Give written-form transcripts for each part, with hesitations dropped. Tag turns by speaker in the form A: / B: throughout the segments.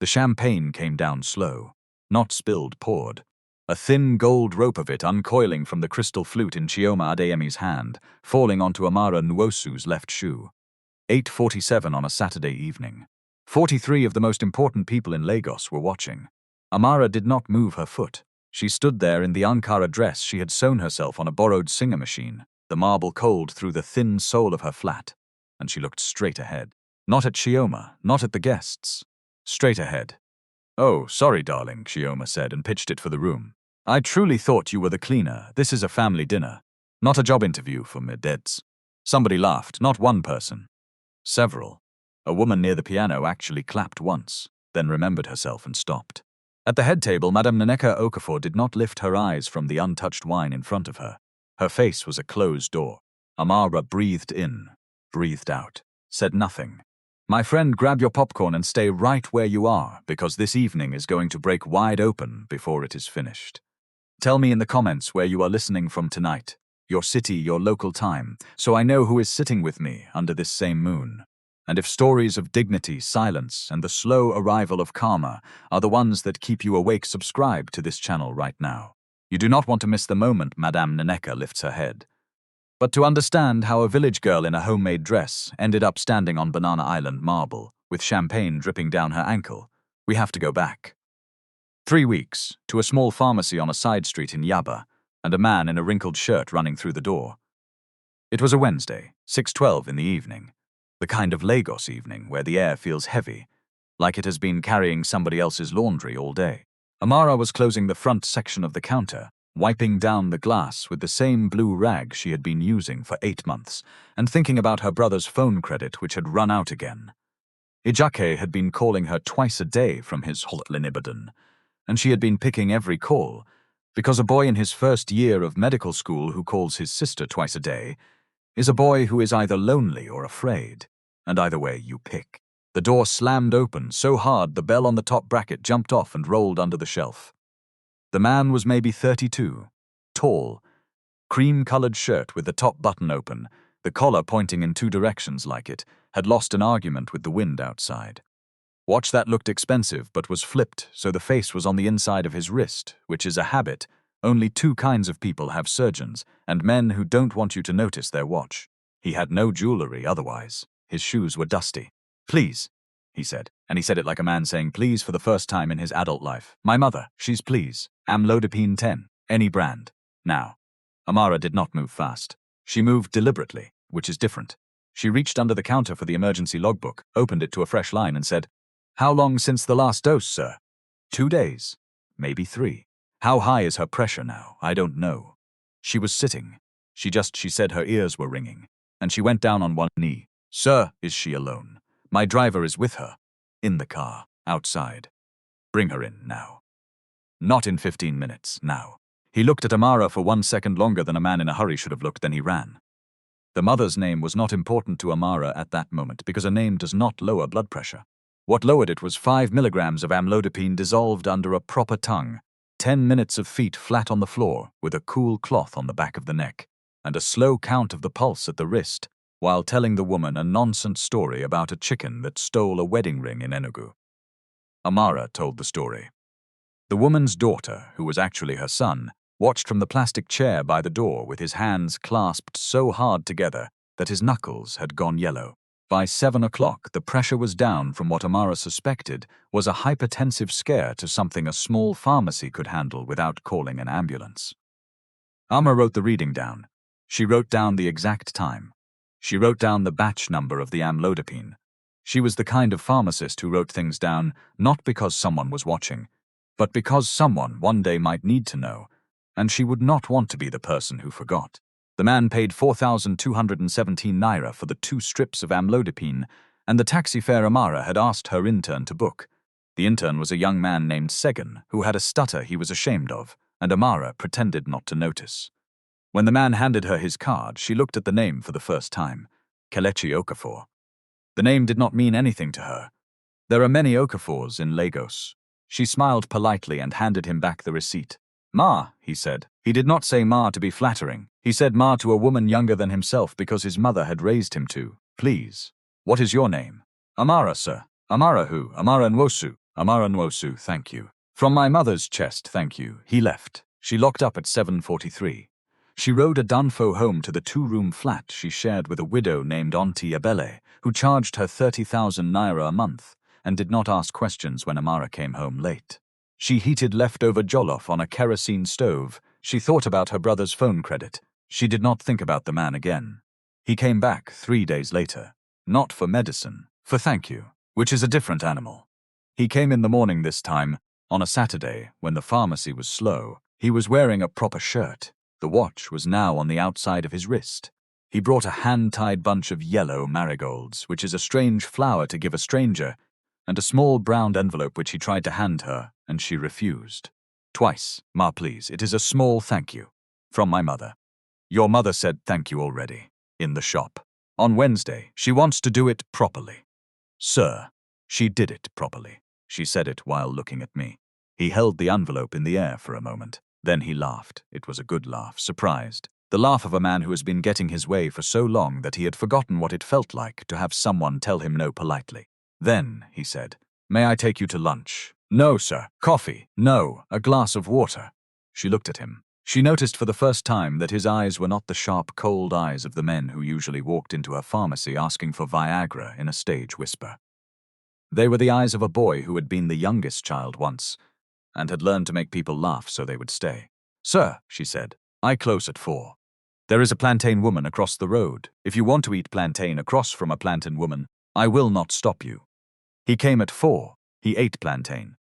A: The champagne came down slow, not spilled, poured. A thin gold rope of it uncoiling from the crystal flute in Chioma Adeyemi's hand, falling onto Amara Nwosu's left shoe. 8:47 on a Saturday evening. 43 of the most important people in Lagos were watching. Amara did not move her foot. She stood there in the Ankara dress she had sewn herself on a borrowed singer machine, the marble cold through the thin sole of her flat, and she looked straight ahead. Not at Chioma, not at the guests. Straight ahead. "Oh, sorry, darling," Chioma said and pitched it for the room. "I truly thought you were the cleaner. This is a family dinner, not a job interview for midets." Somebody laughed, not one person. Several. A woman near the piano actually clapped once, then remembered herself and stopped. At the head table, Madame Nneka Okafor did not lift her eyes from the untouched wine in front of her. Her face was a closed door. Amara breathed in, breathed out, said nothing. "My friend, grab your popcorn and stay right where you are, because this evening is going to break wide open before it is finished. Tell me in the comments where you are listening from tonight, your city, your local time, so I know who is sitting with me under this same moon. And if stories of dignity, silence, and the slow arrival of karma are the ones that keep you awake, subscribe to this channel right now. You do not want to miss the moment Madame Nneka lifts her head. But to understand how a village girl in a homemade dress ended up standing on Banana Island marble, with champagne dripping down her ankle, we have to go back 3 weeks, to a small pharmacy on a side street in Yaba, and a man in a wrinkled shirt running through the door. It was a Wednesday, 6:12 in the evening. The kind of Lagos evening where the air feels heavy, like it has been carrying somebody else's laundry all day. Amara was closing the front section of the counter, wiping down the glass with the same blue rag she had been using for 8 months, and thinking about her brother's phone credit which had run out again. Ijake had been calling her twice a day from his hotline Ibadan, and she had been picking every call, because a boy in his first year of medical school who calls his sister twice a day is a boy who is either lonely or afraid. And either way, you pick. The door slammed open so hard the bell on the top bracket jumped off and rolled under the shelf. The man was maybe 32, tall, cream-colored shirt with the top button open, the collar pointing in 2 directions like it had lost an argument with the wind outside. Watch that looked expensive but was flipped so the face was on the inside of his wrist, which is a habit. Only 2 kinds of people have surgeons, and men who don't want you to notice their watch. He had no jewelry otherwise. His shoes were dusty. "Please," he said, and he said it like a man saying please for the first time in his adult life. "My mother, she's please. Amlodipine 10, any brand. Now." Amara did not move fast. She moved deliberately, which is different. She reached under the counter for the emergency logbook, opened it to a fresh line and said, "How long since the last dose, sir?" 2 days. Maybe 3. How high is her pressure now? I don't know. She was sitting. She said her ears were ringing, and she went down on one knee. "Sir, is she alone? My driver is with her. In the car, outside. Bring her in, now." "Not in 15 minutes, now." He looked at Amara for 1 second longer than a man in a hurry should have looked, then he ran. The mother's name was not important to Amara at that moment because a name does not lower blood pressure. What lowered it was 5 milligrams of amlodipine dissolved under a proper tongue, 10 minutes of feet flat on the floor with a cool cloth on the back of the neck, and a slow count of the pulse at the wrist, while telling the woman a nonsense story about a chicken that stole a wedding ring in Enugu. Amara told the story. The woman's daughter, who was actually her son, watched from the plastic chair by the door with his hands clasped so hard together that his knuckles had gone yellow. By 7 o'clock, the pressure was down from what Amara suspected was a hypertensive scare to something a small pharmacy could handle without calling an ambulance. Amara wrote the reading down. She wrote down the exact time. She wrote down the batch number of the amlodipine. She was the kind of pharmacist who wrote things down not because someone was watching, but because someone one day might need to know, and she would not want to be the person who forgot. The man paid 4,217 naira for the 2 strips of amlodipine, and the taxi fare Amara had asked her intern to book. The intern was a young man named Segan, who had a stutter he was ashamed of, and Amara pretended not to notice. When the man handed her his card, she looked at the name for the first time, Kelechi Okafor. The name did not mean anything to her. There are many Okafors in Lagos. She smiled politely and handed him back the receipt. "Ma," he said. He did not say ma to be flattering. He said ma to a woman younger than himself because his mother had raised him to. "Please. What is your name?" "Amara, sir." "Amara who? Amara Nwosu." Amara Nwosu, thank you. From my mother's chest, thank you. He left. She locked up at 7:43. She rode a Danfo home to the two-room flat she shared with a widow named Auntie Abele, who charged her 30,000 naira a month and did not ask questions when Amara came home late. She heated leftover jollof on a kerosene stove. She thought about her brother's phone credit. She did not think about the man again. He came back 3 days later. Not for medicine, for thank you, which is a different animal. He came in the morning this time, on a Saturday, when the pharmacy was slow. He was wearing a proper shirt. The watch was now on the outside of his wrist. He brought a hand-tied bunch of yellow marigolds, which is a strange flower to give a stranger, and a small brown envelope which he tried to hand her, and she refused. Twice. Ma, please, it is a small thank you. From my mother. Your mother said thank you already. In the shop. On Wednesday, she wants to do it properly. Sir, she did it properly. She said it while looking at me. He held the envelope in the air for a moment. Then he laughed. It was a good laugh, surprised. The laugh of a man who has been getting his way for so long that he had forgotten what it felt like to have someone tell him no politely. Then, he said, may I take you to lunch? No, sir. Coffee? No. A glass of water. She looked at him. She noticed for the first time that his eyes were not the sharp, cold eyes of the men who usually walked into her pharmacy asking for Viagra in a stage whisper. They were the eyes of a boy who had been the youngest child once, and had learned to make people laugh so they would stay. Sir, she said, I close at 4. There is a plantain woman across the road. If you want to eat plantain across from a plantain woman, I will not stop you. He came at 4. He ate plantain.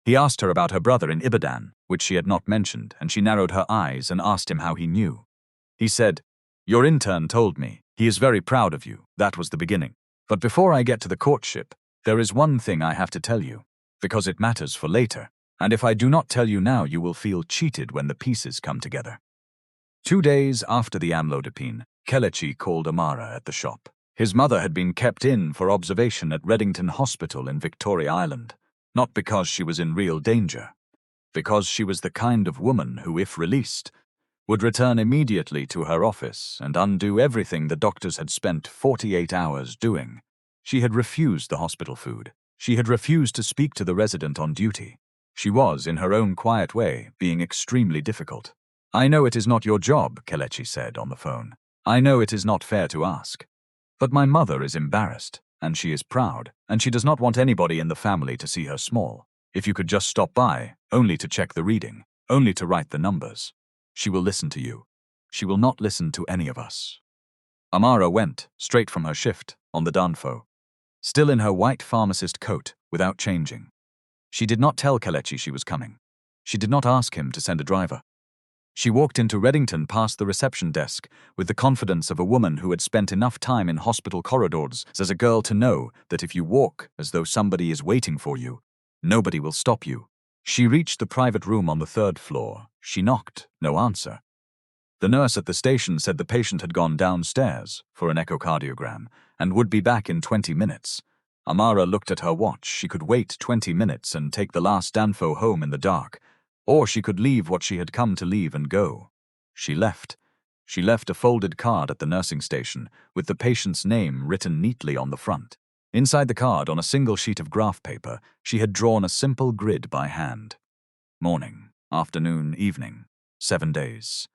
A: He asked her about her brother in Ibadan, which she had not mentioned, and she narrowed her eyes and asked him how he knew. He said, your intern told me. He is very proud of you. That was the beginning. But before I get to the courtship, there is one thing I have to tell you, because it matters for later, and if I do not tell you now, you will feel cheated when the pieces come together. 2 days after the amlodipine, Kelechi called Amara at the shop. His mother had been kept in for observation at Reddington Hospital in Victoria Island, not because she was in real danger, because she was the kind of woman who, if released, would return immediately to her office and undo everything the doctors had spent 48 hours doing. She had refused the hospital food. She had refused to speak to the resident on duty. She was, in her own quiet way, being extremely difficult. I know it is not your job, Kelechi said on the phone. I know it is not fair to ask. But my mother is embarrassed, and she is proud, and she does not want anybody in the family to see her small. If you could just stop by, only to check the reading, only to write the numbers. She will listen to you. She will not listen to any of us. Amara went, straight from her shift, on the Danfo, still in her white pharmacist coat, without changing. She did not tell Kelechi she was coming. She did not ask him to send a driver. She walked into Reddington past the reception desk with the confidence of a woman who had spent enough time in hospital corridors as a girl to know that if you walk as though somebody is waiting for you, nobody will stop you. She reached the private room on the 3rd floor. She knocked, no answer. The nurse at the station said the patient had gone downstairs for an echocardiogram and would be back in 20 minutes. Amara looked at her watch. She could wait 20 minutes and take the last Danfo home in the dark. Or she could leave what she had come to leave and go. She left. She left a folded card at the nursing station with the patient's name written neatly on the front. Inside the card, on a single sheet of graph paper, she had drawn a simple grid by hand. Morning, afternoon, evening. 7 days.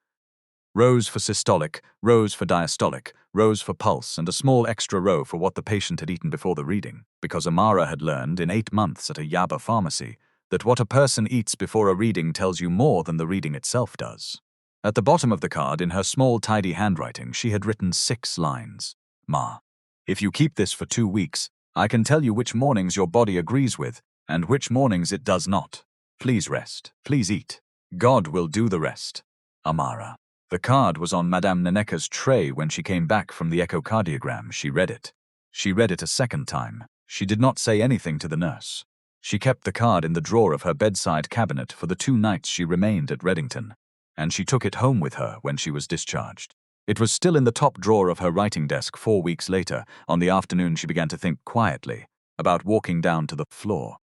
A: Rows for systolic, rows for diastolic, rows for pulse, and a small extra row for what the patient had eaten before the reading, because Amara had learned in 8 months at a Yaba pharmacy that what a person eats before a reading tells you more than the reading itself does. At the bottom of the card, in her small, tidy handwriting, she had written 6 lines. Ma, if you keep this for 2 weeks, I can tell you which mornings your body agrees with and which mornings it does not. Please rest. Please eat. God will do the rest. Amara. The card was on Madame Nneka's tray when she came back from the echocardiogram. She read it. She read it a second time. She did not say anything to the nurse. She kept the card in the drawer of her bedside cabinet for the 2 nights she remained at Reddington, and she took it home with her when she was discharged. It was still in the top drawer of her writing desk 4 weeks later. On the afternoon, she began to think quietly about walking down to the floor.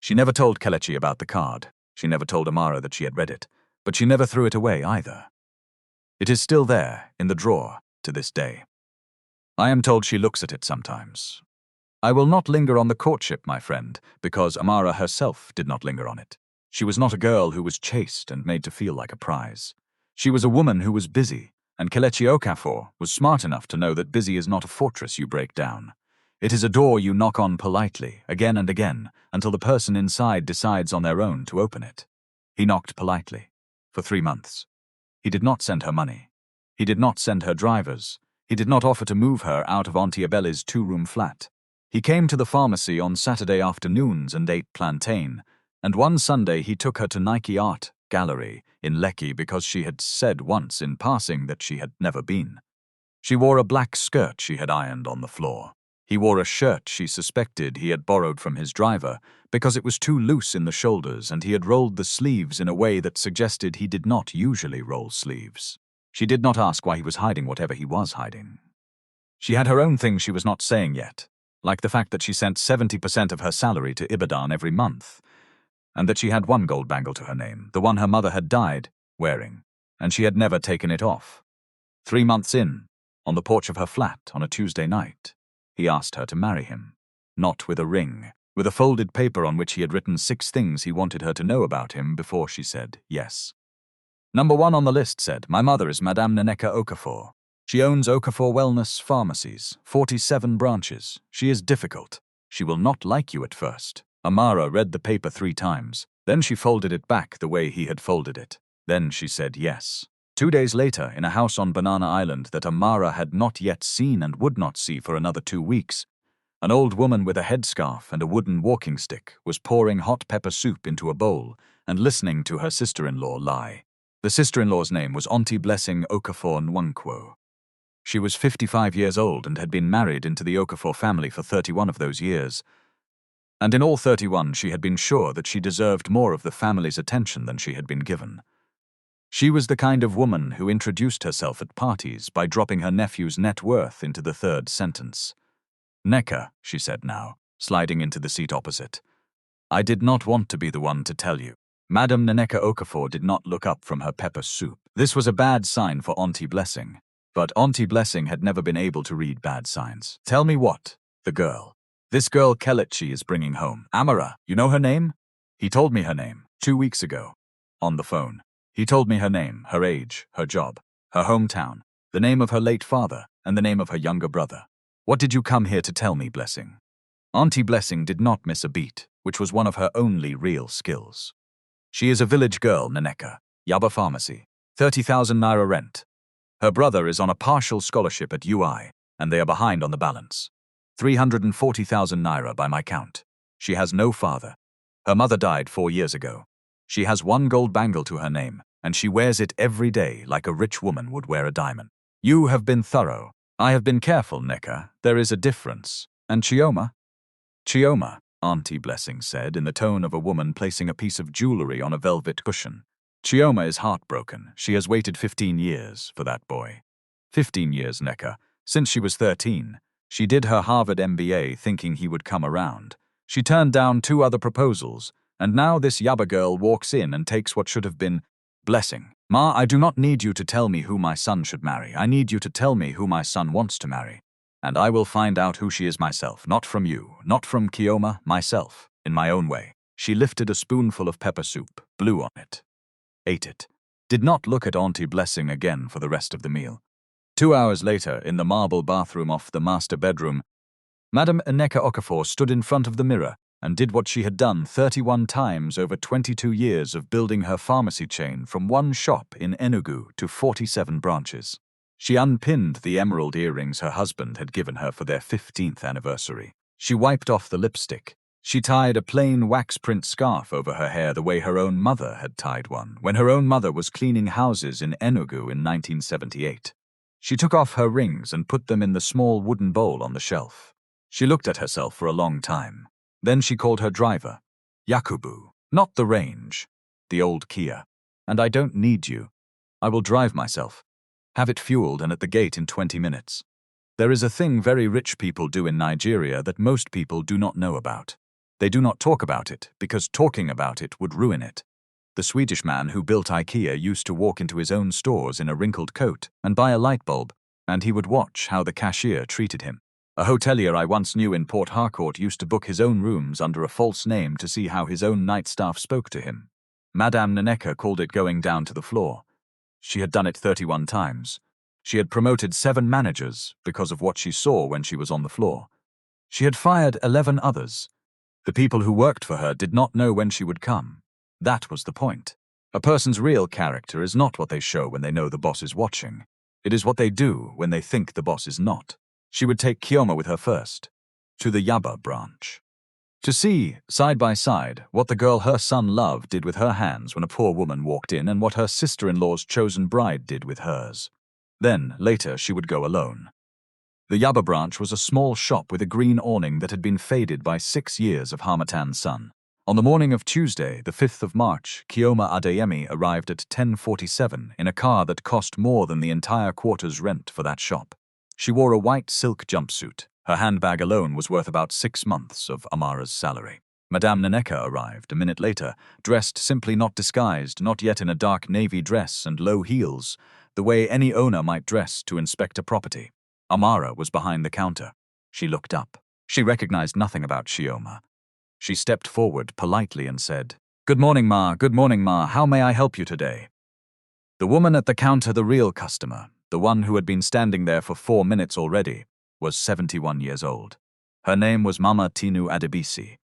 A: She never told Kelechi about the card. She never told Amara that she had read it, but she never threw it away either. It is still there, in the drawer, to this day. I am told she looks at it sometimes. I will not linger on the courtship, my friend, because Amara herself did not linger on it. She was not a girl who was chased and made to feel like a prize. She was a woman who was busy, and Kelechi Okafor was smart enough to know that busy is not a fortress you break down. It is a door you knock on politely, again and again, until the person inside decides on their own to open it. He knocked politely. For 3 months. He did not send her money. He did not send her drivers. He did not offer to move her out of Auntie Abelle's 2-room flat. He came to the pharmacy on Saturday afternoons and ate plantain, and one Sunday he took her to Nike Art Gallery in Lekki because she had said once in passing that she had never been. She wore a black skirt she had ironed on the floor. He wore a shirt she suspected he had borrowed from his driver because it was too loose in the shoulders and he had rolled the sleeves in a way that suggested he did not usually roll sleeves. She did not ask why he was hiding whatever he was hiding. She had her own things she was not saying yet, like the fact that she sent 70% of her salary to Ibadan every month, and that she had one gold bangle to her name, the one her mother had died wearing, and she had never taken it off. 3 months in, on the porch of her flat on a Tuesday night, he asked her to marry him. Not with a ring, with a folded paper on which he had written 6 things he wanted her to know about him before she said yes. Number 1 on the list said, "My mother is Madame Nneka Okafor. She owns Okafor Wellness Pharmacies, 47 branches. She is difficult. She will not like you at first." Amara read the paper 3 times. Then she folded it back the way he had folded it. Then she said yes. 2 days later, in a house on Banana Island that Amara had not yet seen and would not see for another 2 weeks, an old woman with a headscarf and a wooden walking stick was pouring hot pepper soup into a bowl and listening to her sister-in-law lie. The sister-in-law's name was Auntie Blessing Okafor Nwankwo. She was 55 years old and had been married into the Okafor family for 31 of those years. And in all 31, she had been sure that she deserved more of the family's attention than she had been given. She was the kind of woman who introduced herself at parties by dropping her nephew's net worth into the 3rd sentence. "Nneka," she said now, sliding into the seat opposite. "I did not want to be the one to tell you." Madame Nneka Okafor did not look up from her pepper soup. This was a bad sign for Auntie Blessing. But Auntie Blessing had never been able to read bad signs. "Tell me what?" "The girl. This girl Kelechi is bringing home. Amara, you know her name?" "He told me her name 2 weeks ago. On the phone. He told me her name, her age, her job, her hometown, the name of her late father, and the name of her younger brother. What did you come here to tell me, Blessing?" Auntie Blessing did not miss a beat, which was one of her only real skills. "She is a village girl, Nneka. Yaba Pharmacy. 30,000 naira rent. Her brother is on a partial scholarship at UI, and they are behind on the balance. 340,000 naira by my count. She has no father. Her mother died 4 years ago. She has 1 gold bangle to her name, and she wears it every day like a rich woman would wear a diamond. You have been thorough. I have been careful, Nneka. There is a difference. And Chioma?" "Chioma," Auntie Blessing said in the tone of a woman placing a piece of jewelry on a velvet cushion. "Chioma is heartbroken. She has waited 15 years for that boy. 15 years, Nneka. Since she was 13. She did her Harvard MBA thinking he would come around. She turned down 2 other proposals, and now this Yaba girl walks in and takes what should have been Blessing. Ma, I do not need you to tell me who my son should marry. I need you to tell me who my son wants to marry. And I will find out who she is myself, not from you, not from Chioma, myself, in my own way." She lifted a spoonful of pepper soup, blew on it, ate it, did not look at Auntie Blessing again for the rest of the meal. 2 hours later, in the marble bathroom off the master bedroom, Madame Nneka Okafor stood in front of the mirror and did what she had done 31 times over 22 years of building her pharmacy chain from 1 shop in Enugu to 47 branches. She unpinned the emerald earrings her husband had given her for their 15th anniversary. She wiped off the lipstick. She tied a plain wax print scarf over her hair the way her own mother had tied one, when her own mother was cleaning houses in Enugu in 1978. She took off her rings and put them in the small wooden bowl on the shelf. She looked at herself for a long time. Then she called her driver, Yakubu, not the range, the old Kia. "And I don't need you. I will drive myself. Have it fueled and at the gate in 20 minutes. There is a thing very rich people do in Nigeria that most people do not know about. They do not talk about it because talking about it would ruin it. The Swedish man who built IKEA used to walk into his own stores in a wrinkled coat and buy a light bulb, and he would watch how the cashier treated him. A hotelier I once knew in Port Harcourt used to book his own rooms under a false name to see how his own night staff spoke to him. Madame Nneka called it going down to the floor. She had done it 31 times. She had promoted 7 managers because of what she saw when she was on the floor. She had fired 11 others. The people who worked for her did not know when she would come. That was the point. A person's real character is not what they show when they know the boss is watching. It is what they do when they think the boss is not. She would take Chioma with her first, to the Yaba branch, to see, side by side, what the girl her son loved did with her hands when a poor woman walked in and what her sister-in-law's chosen bride did with hers. Then, later, she would go alone. The Yaba branch was a small shop with a green awning that had been faded by 6 years of Harmattan sun. On the morning of Tuesday, the 5th of March, Chioma Adeyemi arrived at 10:47 in a car that cost more than the entire quarter's rent for that shop. She wore a white silk jumpsuit. Her handbag alone was worth about 6 months of Amara's salary. Madame Nneka arrived a minute later, dressed simply, not disguised, not yet, in a dark navy dress and low heels, the way any owner might dress to inspect a property. Amara was behind the counter. She looked up. She recognized nothing about Chioma. She stepped forward politely and said, "Good morning, Ma. Good morning, Ma. How may I help you today?" The woman at the counter, the real customer, the one who had been standing there for 4 minutes already, was 71 years old. Her name was Mama Tinu Adebisi.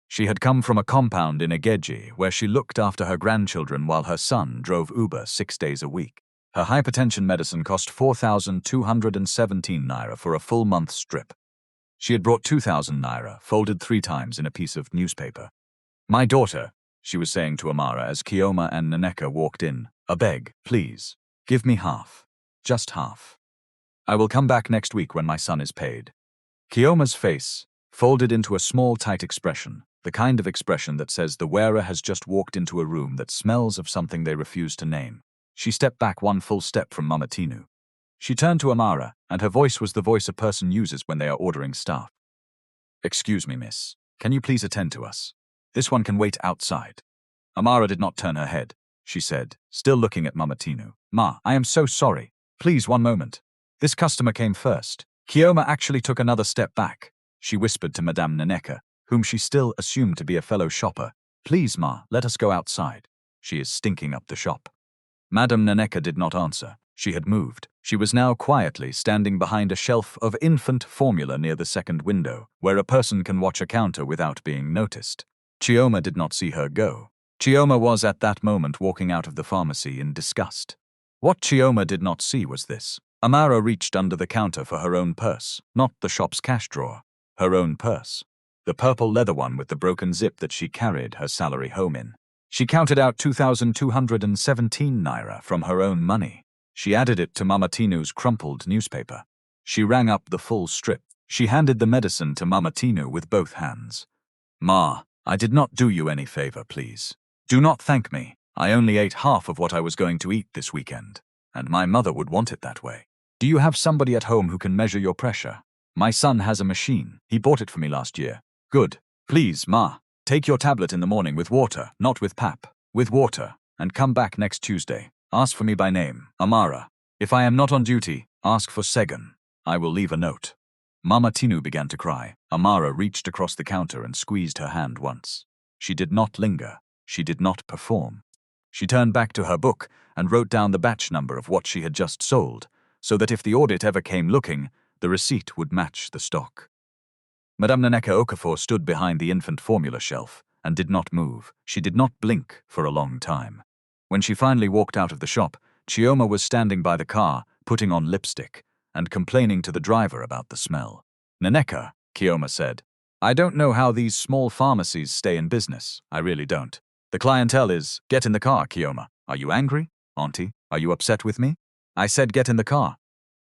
A: She had come from a compound in Egeji where she looked after her grandchildren while her son drove Uber 6 days a week. Her hypertension medicine cost 4,217 naira for a full month's strip. She had brought 2,000 naira, folded 3 times in a piece of newspaper. "My daughter," she was saying to Amara as Chioma and Nneka walked in, "a beg, please. Give me half. Just half. I will come back next week when my son is paid." Chioma's face folded into a small, tight expression, the kind of expression that says the wearer has just walked into a room that smells of something they refuse to name. She stepped back 1 full step from Mama Tinu. She turned to Amara, and her voice was the voice a person uses when they are ordering stuff. "Excuse me, miss. Can you please attend to us? This one can wait outside." Amara did not turn her head. She said, still looking at Mama Tinu, "Ma, I am so sorry. Please, 1 moment. This customer came first." Chioma actually took another step back. She whispered to Madame Nneka, whom she still assumed to be a fellow shopper, "Please, Ma, let us go outside. She is stinking up the shop." Madame Nneka did not answer. She had moved. She was now quietly standing behind a shelf of infant formula near the second window, where a person can watch a counter without being noticed. Chioma did not see her go. Chioma was at that moment walking out of the pharmacy in disgust. What Chioma did not see was this. Amara reached under the counter for her own purse, not the shop's cash drawer. Her own purse. The purple leather one with the broken zip that she carried her salary home in. She counted out 2,217 naira from her own money. She added it to Mama Tinu's crumpled newspaper. She rang up the full strip. She handed the medicine to Mama Tinu with both hands. "Ma, I did not do you any favor, please. Do not thank me. I only ate half of what I was going to eat this weekend, and my mother would want it that way. Do you have somebody at home who can measure your pressure? My son has a machine. He bought it for me last year." "Good. Please, Ma, take your tablet in the morning with water, not with pap, with water, and come back next Tuesday. Ask for me by name, Amara. If I am not on duty, ask for Segun. I will leave a note." Mama Tinu began to cry. Amara reached across the counter and squeezed her hand once. She did not linger. She did not perform. She turned back to her book and wrote down the batch number of what she had just sold, so that if the audit ever came looking, the receipt would match the stock. Madame Nneka Okafor stood behind the infant formula shelf and did not move. She did not blink for a long time. When she finally walked out of the shop, Chioma was standing by the car, putting on lipstick, and complaining to the driver about the smell. "Nneka," Chioma said, "I don't know how these small pharmacies stay in business. I really don't. The clientele is, get in the car, Chioma. Are you angry? Auntie, are you upset with me? I said get in the car."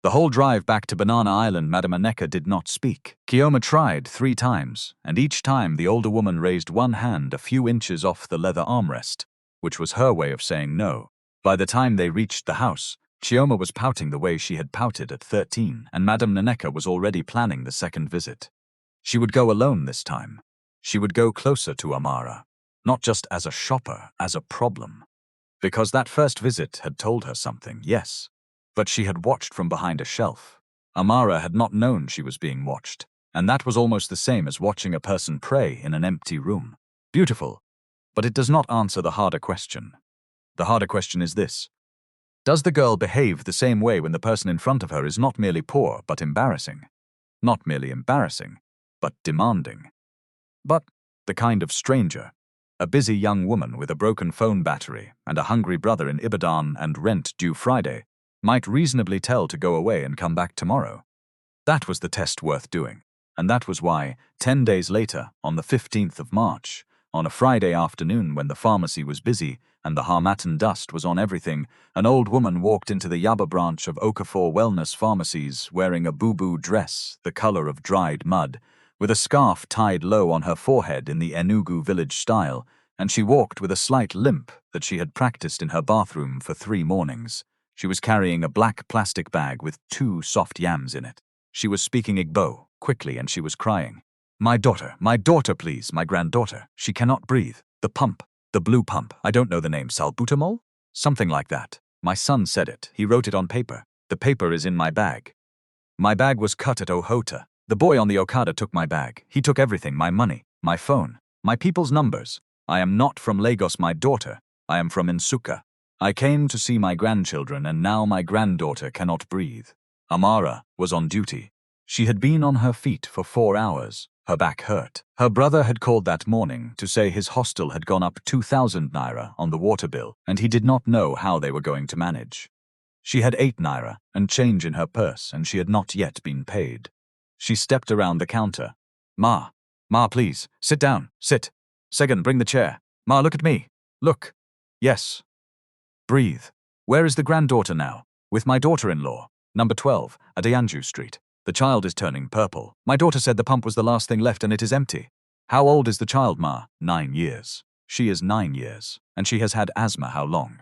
A: The whole drive back to Banana Island, Madame Nneka did not speak. Chioma tried 3 times, and each time the older woman raised one hand a few inches off the leather armrest, which was her way of saying no. By the time they reached the house, Chioma was pouting the way she had pouted at 13, and Madame Nneka was already planning the second visit. She would go alone this time. She would go closer to Amara, not just as a shopper, as a problem. Because that first visit had told her something, yes. But she had watched from behind a shelf. Amara had not known she was being watched, and that was almost the same as watching a person pray in an empty room. Beautiful, but it does not answer the harder question. The harder question is this. Does the girl behave the same way when the person in front of her is not merely poor but embarrassing? Not merely embarrassing, but demanding. But the kind of stranger, a busy young woman with a broken phone battery and a hungry brother in Ibadan and rent due Friday, might reasonably tell to go away and come back tomorrow. That was the test worth doing, and that was why, 10 days later, on the 15th of March, on a Friday afternoon when the pharmacy was busy and the harmattan dust was on everything, an old woman walked into the Yaba branch of Okafor Wellness Pharmacies wearing a boo-boo dress the color of dried mud, with a scarf tied low on her forehead in the Enugu village style, and she walked with a slight limp that she had practiced in her bathroom for 3 mornings. She was carrying a black plastic bag with 2 soft yams in it. She was speaking Igbo, quickly, and she was crying. My daughter, please, my granddaughter. She cannot breathe. The pump, the blue pump, I don't know the name, salbutamol? Something like that. My son said it. He wrote it on paper. The paper is in my bag. My bag was cut at Ohota. The boy on the Okada took my bag. He took everything, my money, my phone, my people's numbers. I am not from Lagos, my daughter. I am from Nsukka. I came to see my grandchildren, and now my granddaughter cannot breathe. Amara was on duty. She had been on her feet for 4 hours. Her back hurt. Her brother had called that morning to say his hostel had gone up 2,000 naira on the water bill, and he did not know how they were going to manage. She had 8 naira and change in her purse, and she had not yet been paid. She stepped around the counter. Ma, please, sit down, sit. Segun, bring the chair. Ma, look at me. Look. Yes. Breathe. Where is the granddaughter now? With my daughter-in-law. Number 12, Adeyanju Street. The child is turning purple. My daughter said the pump was the last thing left and it is empty. How old is the child, Ma? 9 years. She is 9 years. And she has had asthma how long?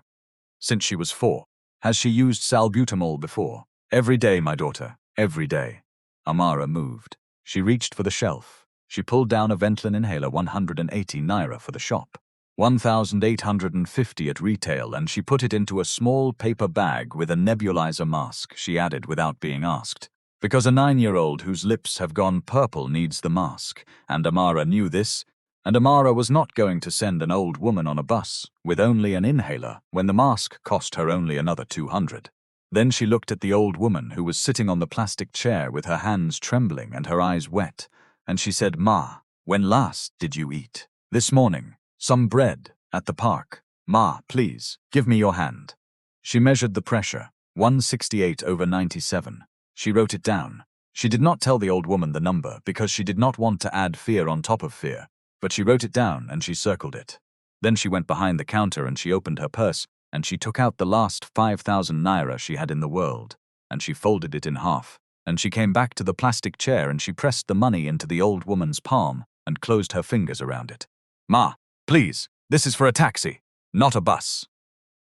A: Since she was 4. Has she used salbutamol before? Every day, my daughter. Every day. Amara moved. She reached for the shelf. She pulled down a Ventolin inhaler, 180 naira for the shop. 1,850 at retail, and she put it into a small paper bag with a nebulizer mask, she added without being asked. Because a 9-year-old whose lips have gone purple needs the mask, and Amara knew this, and Amara was not going to send an old woman on a bus with only an inhaler when the mask cost her only another 200. Then she looked at the old woman who was sitting on the plastic chair with her hands trembling and her eyes wet, and she said, Ma, when last did you eat? This morning. Some bread at the park. Ma, please, give me your hand. She measured the pressure, 168/97. She wrote it down. She did not tell the old woman the number because she did not want to add fear on top of fear, but she wrote it down and she circled it. Then she went behind the counter and she opened her purse and she took out the last 5,000 naira she had in the world, and she folded it in half, and she came back to the plastic chair and she pressed the money into the old woman's palm and closed her fingers around it. Ma, please, this is for a taxi, not a bus,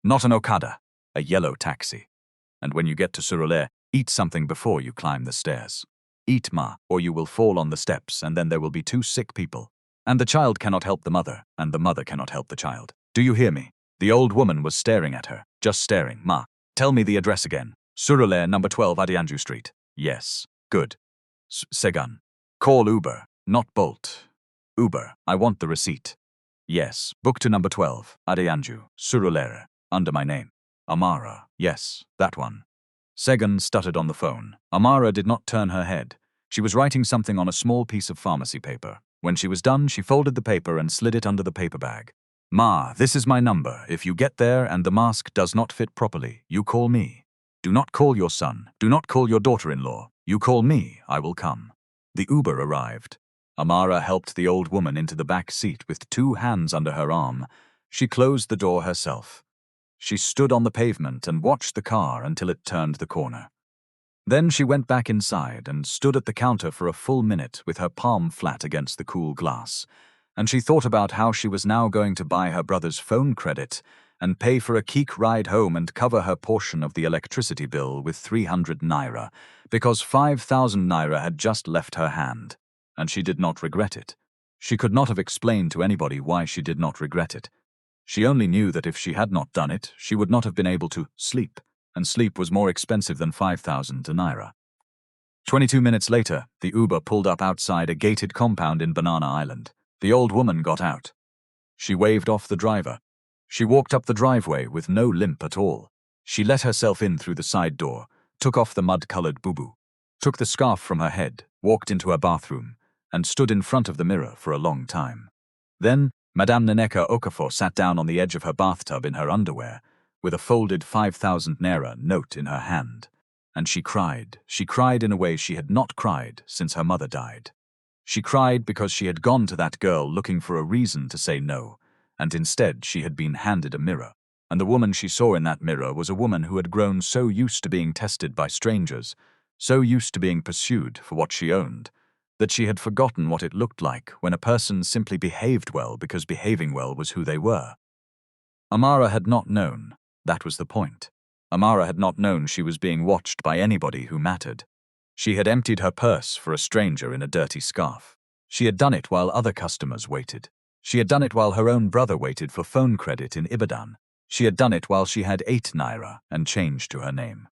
A: not an Okada, a yellow taxi. And when you get to Surulere, eat something before you climb the stairs. Eat, Ma, or you will fall on the steps and then there will be 2 sick people. And the child cannot help the mother, and the mother cannot help the child. Do you hear me? The old woman was staring at her, just staring. Ma, tell me the address again. Surulere, number 12, Adeyanju Street. Yes. Good. Segun. Call Uber, not Bolt. Uber, I want the receipt. Yes. Book to number 12, Adeyanju, Surulere, under my name. Amara. Yes, that one. Segun stuttered on the phone. Amara did not turn her head. She was writing something on a small piece of pharmacy paper. When she was done, she folded the paper and slid it under the paper bag. Ma, this is my number. If you get there and the mask does not fit properly, you call me. Do not call your son. Do not call your daughter-in-law. You call me, I will come. The Uber arrived. Amara helped the old woman into the back seat with 2 hands under her arm. She closed the door herself. She stood on the pavement and watched the car until it turned the corner. Then she went back inside and stood at the counter for a full minute with her palm flat against the cool glass, and she thought about how she was now going to buy her brother's phone credit and pay for a keek ride home and cover her portion of the electricity bill with 300 naira, because 5,000 naira had just left her hand, and she did not regret it. She could not have explained to anybody why she did not regret it. She only knew that if she had not done it, she would not have been able to sleep, and sleep was more expensive than 5,000 naira. 22 minutes later, the Uber pulled up outside a gated compound in Banana Island. The old woman got out. She waved off the driver. She walked up the driveway with no limp at all. She let herself in through the side door, took off the mud-colored boo-boo, took the scarf from her head, walked into her bathroom, and stood in front of the mirror for a long time. Then, Madame Nneka Okafor sat down on the edge of her bathtub in her underwear, with a folded 5,000 naira note in her hand. And she cried. She cried in a way she had not cried since her mother died. She cried because she had gone to that girl looking for a reason to say no, and instead she had been handed a mirror. And the woman she saw in that mirror was a woman who had grown so used to being tested by strangers, so used to being pursued for what she owned, that she had forgotten what it looked like when a person simply behaved well because behaving well was who they were. Amara had not known. That was the point. Amara had not known she was being watched by anybody who mattered. She had emptied her purse for a stranger in a dirty scarf. She had done it while other customers waited. She had done it while her own brother waited for phone credit in Ibadan. She had done it while she had 8 naira and change to her name.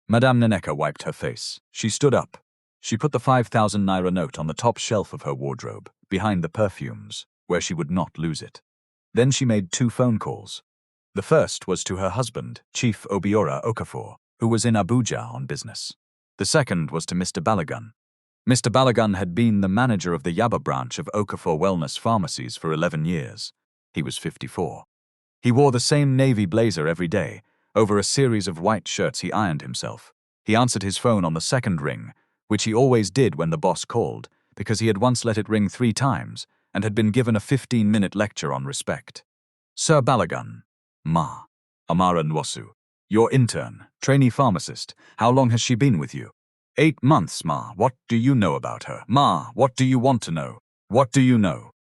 A: Madame Nneka wiped her face. She stood up. She put the 5,000 naira note on the top shelf of her wardrobe, behind the perfumes, where she would not lose it. Then she made 2 phone calls. The first was to her husband, Chief Obiora Okafor, who was in Abuja on business. The second was to Mr. Balagun. Mr. Balagun had been the manager of the Yaba branch of Okafor Wellness Pharmacies for 11 years. He was 54. He wore the same navy blazer every day. Over a series of white shirts he ironed himself. He answered his phone on the second ring, which he always did when the boss called, because he had once let it ring 3 times and had been given a 15-minute lecture on respect. Sir Balagun. Ma. Amara Nwosu. Your intern, trainee pharmacist. How long has she been with you? 8 months, Ma. What do you know about her? Ma, what do you want to know? What do you know?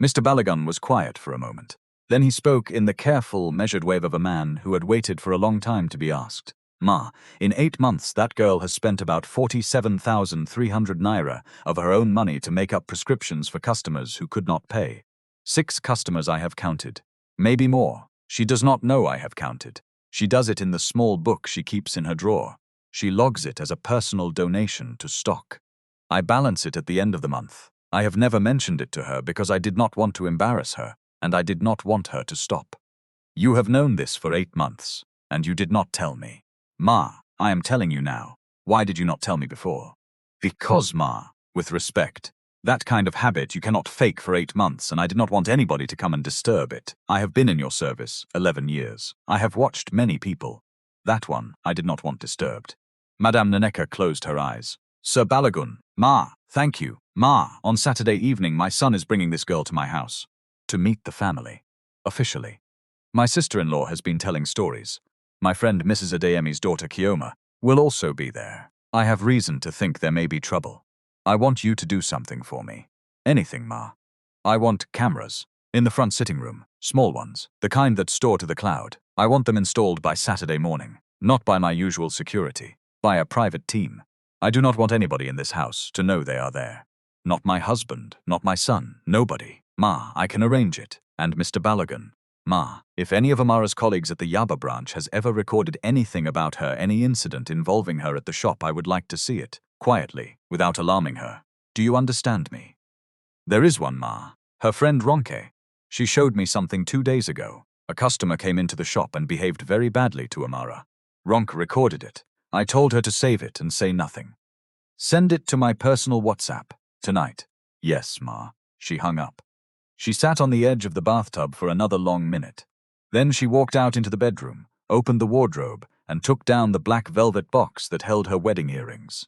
A: Mr. Balagun was quiet for a moment. Then he spoke in the careful, measured way of a man who had waited for a long time to be asked. Ma, in 8 months that girl has spent about 47,300 naira of her own money to make up prescriptions for customers who could not pay. 6 customers I have counted. Maybe more. She does not know I have counted. She does it in the small book she keeps in her drawer. She logs it as a personal donation to stock. I balance it at the end of the month. I have never mentioned it to her because I did not want to embarrass her, and I did not want her to stop. You have known this for 8 months, and you did not tell me. Ma, I am telling you now. Why did you not tell me before? Because, Ma, with respect, that kind of habit you cannot fake for 8 months, and I did not want anybody to come and disturb it. I have been in your service 11 years. I have watched many people. That one I did not want disturbed. Madame Nneka closed her eyes. Sir Balagun. Ma, thank you. Ma, on Saturday evening my son is bringing this girl to my house. To meet the family. Officially. My sister-in-law has been telling stories. My friend Mrs. Adeyemi's daughter Chioma will also be there. I have reason to think there may be trouble. I want you to do something for me. Anything, Ma. I want cameras. In the front sitting room. Small ones. The kind that store to the cloud. I want them installed by Saturday morning. Not by my usual security. By a private team. I do not want anybody in this house to know they are there. Not my husband, not my son, nobody. Ma, I can arrange it. And Mr. Balagun. Ma, if any of Amara's colleagues at the Yaba branch has ever recorded anything about her, any incident involving her at the shop, I would like to see it. Quietly, without alarming her. Do you understand me? There is one, Ma. Her friend Ronke. She showed me something 2 days ago. A customer came into the shop and behaved very badly to Amara. Ronke recorded it. I told her to save it and say nothing. Send it to my personal WhatsApp. Tonight. Yes, Ma. She hung up. She sat on the edge of the bathtub for another long minute. Then she walked out into the bedroom, opened the wardrobe, and took down the black velvet box that held her wedding earrings.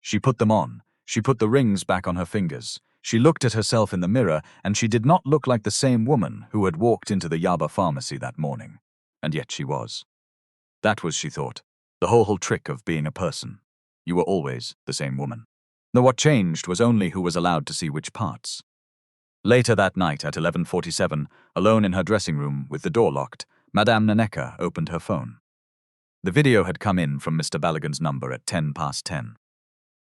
A: She put them on. She put the rings back on her fingers. She looked at herself in the mirror, and she did not look like the same woman who had walked into the Yaba pharmacy that morning. And yet she was. That was, she thought, the whole trick of being a person. You were always the same woman. Though what changed was only who was allowed to see which parts. Later that night at 11:47, alone in her dressing room with the door locked, Madame Nneka opened her phone. The video had come in from Mr. Balagun's number at 10:10.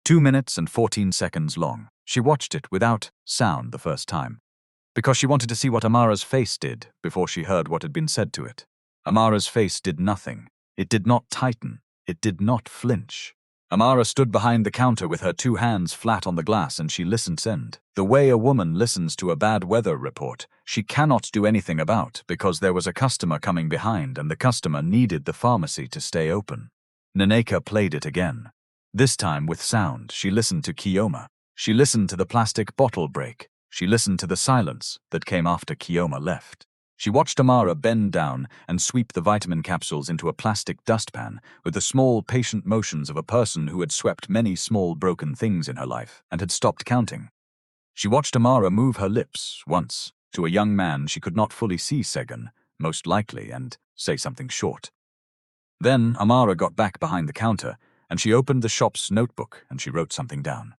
A: 2 minutes and 14 seconds long. She watched it without sound the first time, because she wanted to see what Amara's face did before she heard what had been said to it. Amara's face did nothing. It did not tighten. It did not flinch. Amara stood behind the counter with her 2 hands flat on the glass and she listened. The way a woman listens to a bad weather report, she cannot do anything about because there was a customer coming behind and the customer needed the pharmacy to stay open. Nneka played it again. This time with sound, she listened to Chioma. She listened to the plastic bottle break. She listened to the silence that came after Chioma left. She watched Amara bend down and sweep the vitamin capsules into a plastic dustpan with the small, patient motions of a person who had swept many small, broken things in her life and had stopped counting. She watched Amara move her lips once to a young man she could not fully see, Segan, most likely, and say something short. Then Amara got back behind the counter and she opened the shop's notebook and she wrote something down.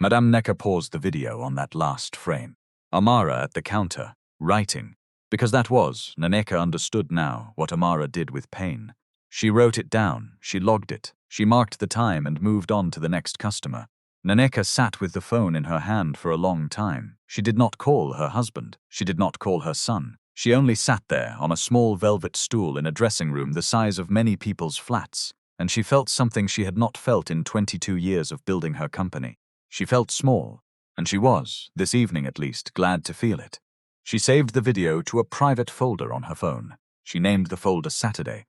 A: Madame Nneka paused the video on that last frame. Amara at the counter, writing. Because that was, Nneka understood now what Amara did with pain. She wrote it down, she logged it, she marked the time and moved on to the next customer. Nneka sat with the phone in her hand for a long time. She did not call her husband. She did not call her son. She only sat there on a small velvet stool in a dressing room the size of many people's flats, and she felt something she had not felt in 22 years of building her company. She felt small, and she was, this evening at least, glad to feel it. She saved the video to a private folder on her phone. She named the folder Saturday.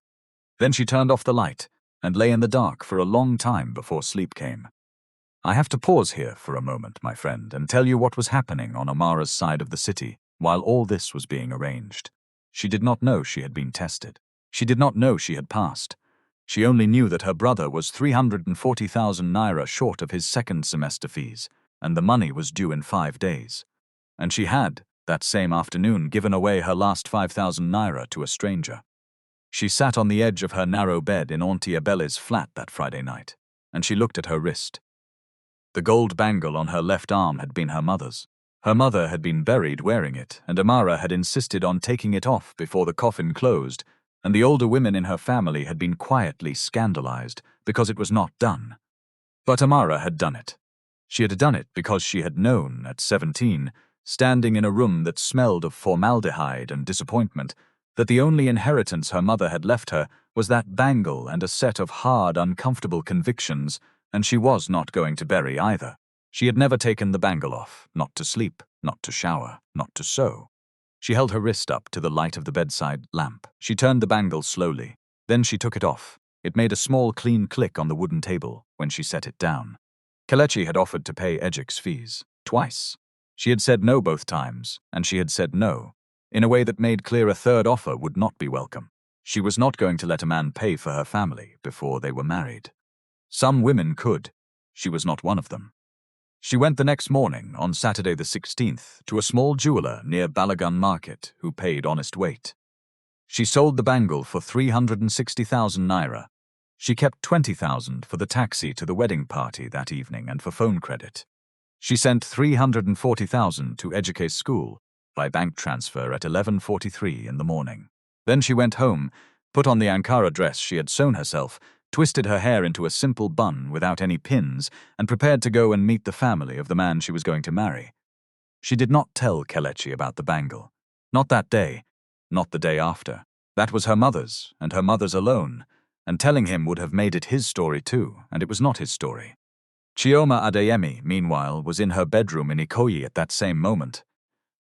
A: Then she turned off the light and lay in the dark for a long time before sleep came. I have to pause here for a moment, my friend, and tell you what was happening on Amara's side of the city while all this was being arranged. She did not know she had been tested. She did not know she had passed. She only knew that her brother was 340,000 naira short of his second semester fees, and the money was due in 5 days. And she had, that same afternoon, given away her last 5,000 naira to a stranger. She sat on the edge of her narrow bed in Auntie Abele's flat that Friday night, and she looked at her wrist. The gold bangle on her left arm had been her mother's. Her mother had been buried wearing it, and Amara had insisted on taking it off before the coffin closed, and the older women in her family had been quietly scandalized because it was not done. But Amara had done it. She had done it because she had known, at 17, standing in a room that smelled of formaldehyde and disappointment, that the only inheritance her mother had left her was that bangle and a set of hard, uncomfortable convictions, and she was not going to bury either. She had never taken the bangle off, not to sleep, not to shower, not to sew. She held her wrist up to the light of the bedside lamp. She turned the bangle slowly. Then she took it off. It made a small, clean click on the wooden table when she set it down. Kelechi had offered to pay Ejik's fees, twice. She had said no both times, and she had said no, in a way that made clear a third offer would not be welcome. She was not going to let a man pay for her family before they were married. Some women could. She was not one of them. She went the next morning, on Saturday the 16th, to a small jeweler near Balagan Market who paid honest weight. She sold the bangle for 360,000 naira. She kept 20,000 for the taxi to the wedding party that evening and for phone credit. She sent 340,000 to Ejike's school by bank transfer at 11:43 in the morning. Then she went home, put on the Ankara dress she had sewn herself, twisted her hair into a simple bun without any pins, and prepared to go and meet the family of the man she was going to marry. She did not tell Kelechi about the bangle. Not that day, not the day after. That was her mother's, and her mother's alone, and telling him would have made it his story too, and it was not his story. Chioma Adeyemi, meanwhile, was in her bedroom in Ikoyi at that same moment,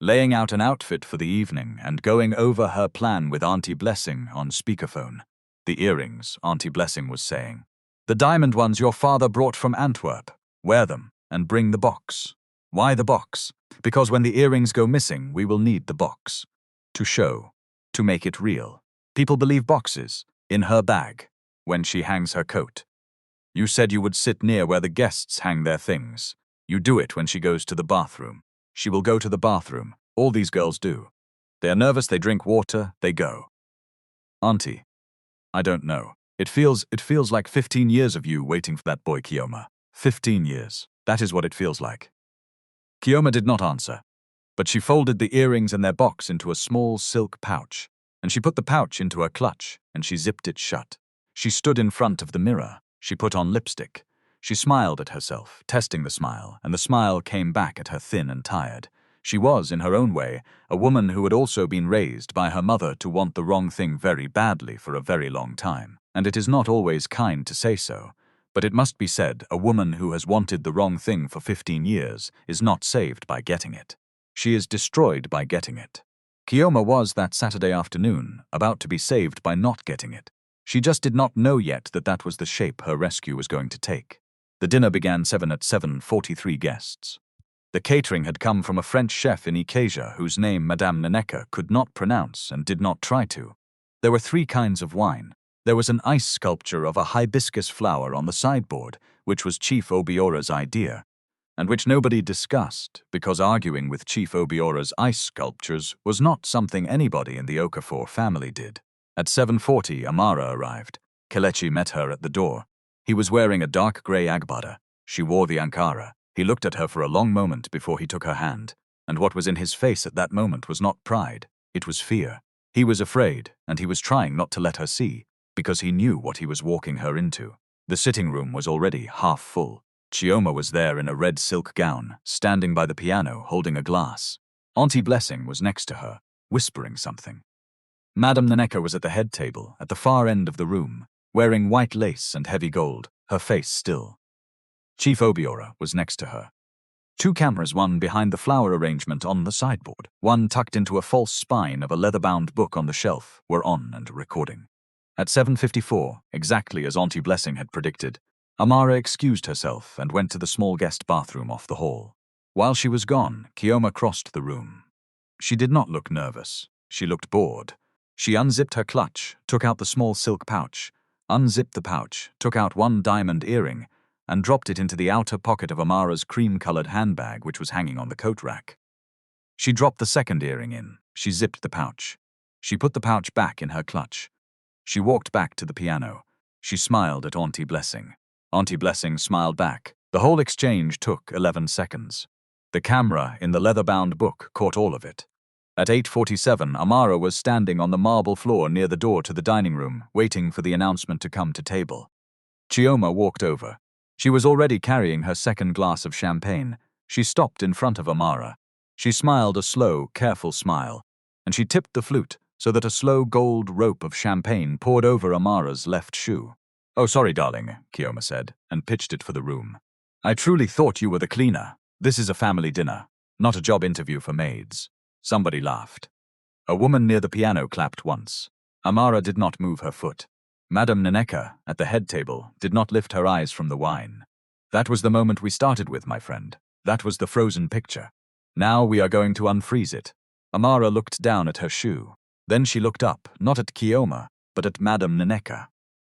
A: laying out an outfit for the evening and going over her plan with Auntie Blessing on speakerphone. The earrings, Auntie Blessing was saying. The diamond ones your father brought from Antwerp. Wear them and bring the box. Why the box? Because when the earrings go missing, we will need the box. To show. To make it real. People believe boxes. In her bag. When she hangs her coat. You said you would sit near where the guests hang their things. You do it when she goes to the bathroom. She will go to the bathroom. All these girls do. They are nervous, they drink water, they go. Auntie. I don't know. It feels like 15 years of you waiting for that boy Chioma. 15 years. That is what it feels like. Chioma did not answer, but she folded the earrings and their box into a small silk pouch, and she put the pouch into her clutch, and she zipped it shut. She stood in front of the mirror. She put on lipstick. She smiled at herself, testing the smile, and the smile came back at her thin and tired. She was, in her own way, a woman who had also been raised by her mother to want the wrong thing very badly for a very long time, and it is not always kind to say so, But it must be said, a woman who has wanted the wrong thing for 15 years is not saved by getting it. She is destroyed by getting it. Chioma was, that Saturday afternoon, about to be saved by not getting it. She just did not know yet that that was the shape her rescue was going to take. The dinner began at 7:43 guests. The catering had come from a French chef in Ikeja whose name Madame Nneka could not pronounce and did not try to. There were 3 kinds of wine. There was an ice sculpture of a hibiscus flower on the sideboard, which was Chief Obiora's idea, and which nobody discussed, because arguing with Chief Obiora's ice sculptures was not something anybody in the Okafor family did. At 7:40, Amara arrived. Kelechi met her at the door. He was wearing a dark grey agbada. She wore the ankara. He looked at her for a long moment before he took her hand, and what was in his face at that moment was not pride, it was fear. He was afraid, and he was trying not to let her see, because he knew what he was walking her into. The sitting room was already half full. Chioma was there in a red silk gown, standing by the piano, holding a glass. Auntie Blessing was next to her, whispering something. Madame Nneka was at the head table, at the far end of the room, wearing white lace and heavy gold, her face still. Chief Obiora was next to her. 2 cameras, one behind the flower arrangement on the sideboard, one tucked into a false spine of a leather-bound book on the shelf, were on and recording. At 7:54, exactly as Auntie Blessing had predicted, Amara excused herself and went to the small guest bathroom off the hall. While she was gone, Chioma crossed the room. She did not look nervous. She looked bored. She unzipped her clutch, took out the small silk pouch, unzipped the pouch, took out 1 diamond earring, and dropped it into the outer pocket of Amara's cream-colored handbag which was hanging on the coat rack. She dropped the 2nd earring in. She zipped the pouch. She put the pouch back in her clutch. She walked back to the piano. She smiled at Auntie Blessing. Auntie Blessing smiled back. The whole exchange took 11 seconds. The camera in the leather-bound book caught all of it. At 8:47, Amara was standing on the marble floor near the door to the dining room, waiting for the announcement to come to table. Chioma walked over. She was already carrying her 2nd glass of champagne. She stopped in front of Amara. She smiled a slow, careful smile, and she tipped the flute so that a slow gold rope of champagne poured over Amara's left shoe. "Oh, sorry, darling," Chioma said, and pitched it for the room. "I truly thought you were the cleaner. This is a family dinner, not a job interview for maids." Somebody laughed. A woman near the piano clapped once. Amara did not move her foot. Madame Nneka, at the head table, did not lift her eyes from the wine. "That was the moment we started with, my friend. That was the frozen picture. Now we are going to unfreeze it." Amara looked down at her shoe. Then she looked up, not at Chioma, but at Madame Nneka.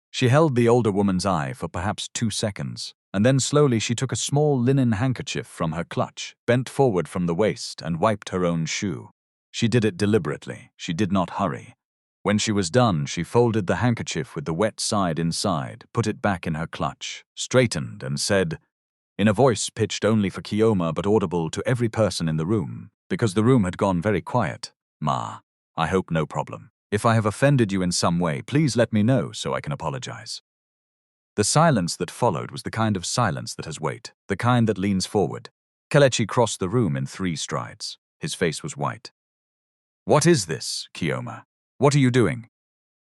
A: She held the older woman's eye for perhaps 2 seconds, and then slowly she took a small linen handkerchief from her clutch, bent forward from the waist, and wiped her own shoe. She did it deliberately. She did not hurry. When she was done, she folded the handkerchief with the wet side inside, put it back in her clutch, straightened, and said, in a voice pitched only for Chioma but audible to every person in the room, because the room had gone very quiet, "Ma, I hope no problem. If I have offended you in some way, please let me know so I can apologize." The silence that followed was the kind of silence that has weight, the kind that leans forward. Kelechi crossed the room in 3 strides. His face was white. "What is this, Chioma? What are you doing?"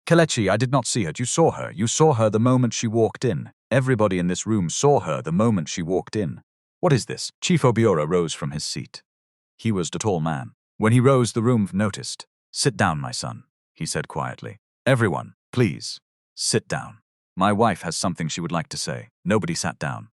A: "Kelechi, I did not see her. You saw her. You saw her the moment she walked in. Everybody in this room saw her the moment she walked in. What is this?" Chief Obiora rose from his seat. He was a tall man. When he rose, the room noticed. "Sit down, my son," he said quietly. "Everyone, please, sit down. My wife has something she would like to say." Nobody sat down.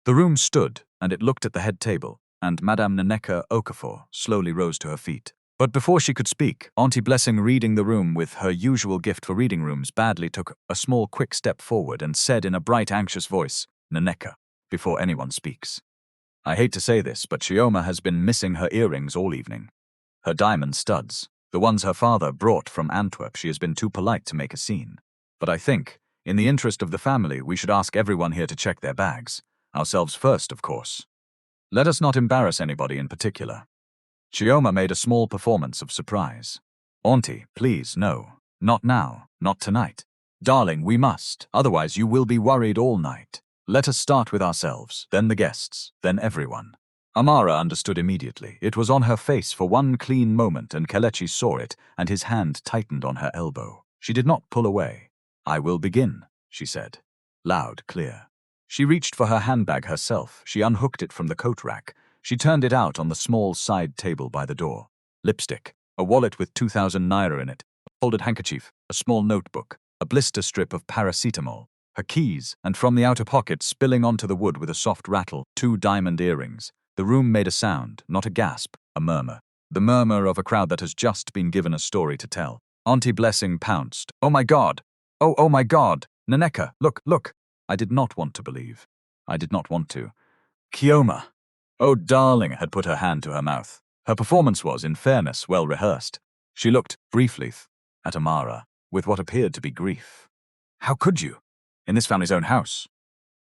A: The room stood, and it looked at the head table, and Madame Nneka Okafor slowly rose to her feet. But before she could speak, Auntie Blessing, reading the room with her usual gift for reading rooms, badly took a small quick step forward and said in a bright, anxious voice, "Nneka, before anyone speaks. I hate to say this, but Chioma has been missing her earrings all evening. Her diamond studs, the ones her father brought from Antwerp. She has been too polite to make a scene. But I think, in the interest of the family, we should ask everyone here to check their bags. Ourselves first, of course. Let us not embarrass anybody in particular." Chioma made a small performance of surprise. "Auntie, please, no. Not now. Not tonight. Darling, we must, otherwise you will be worried all night. Let us start with ourselves, then the guests, then everyone." Amara understood immediately. It was on her face for one clean moment, and Kelechi saw it, and his hand tightened on her elbow. She did not pull away. "I will begin," she said. Loud, clear. She reached for her handbag herself. She unhooked it from the coat rack. She turned it out on the small side table by the door. Lipstick, a wallet with 2,000 naira in it, a folded handkerchief, a small notebook, a blister strip of paracetamol, her keys, and from the outer pocket, spilling onto the wood with a soft rattle, 2 diamond earrings. The room made a sound, not a gasp, a murmur. The murmur of a crowd that has just been given a story to tell. Auntie Blessing pounced. Oh my God! Oh my God! Nneka, look! I did not want to believe. I did not want to. Chioma! Oh darling, had put her hand to her mouth. Her performance was, in fairness, well rehearsed. She looked, briefly, at Amara, with what appeared to be grief. How could you? In this family's own house.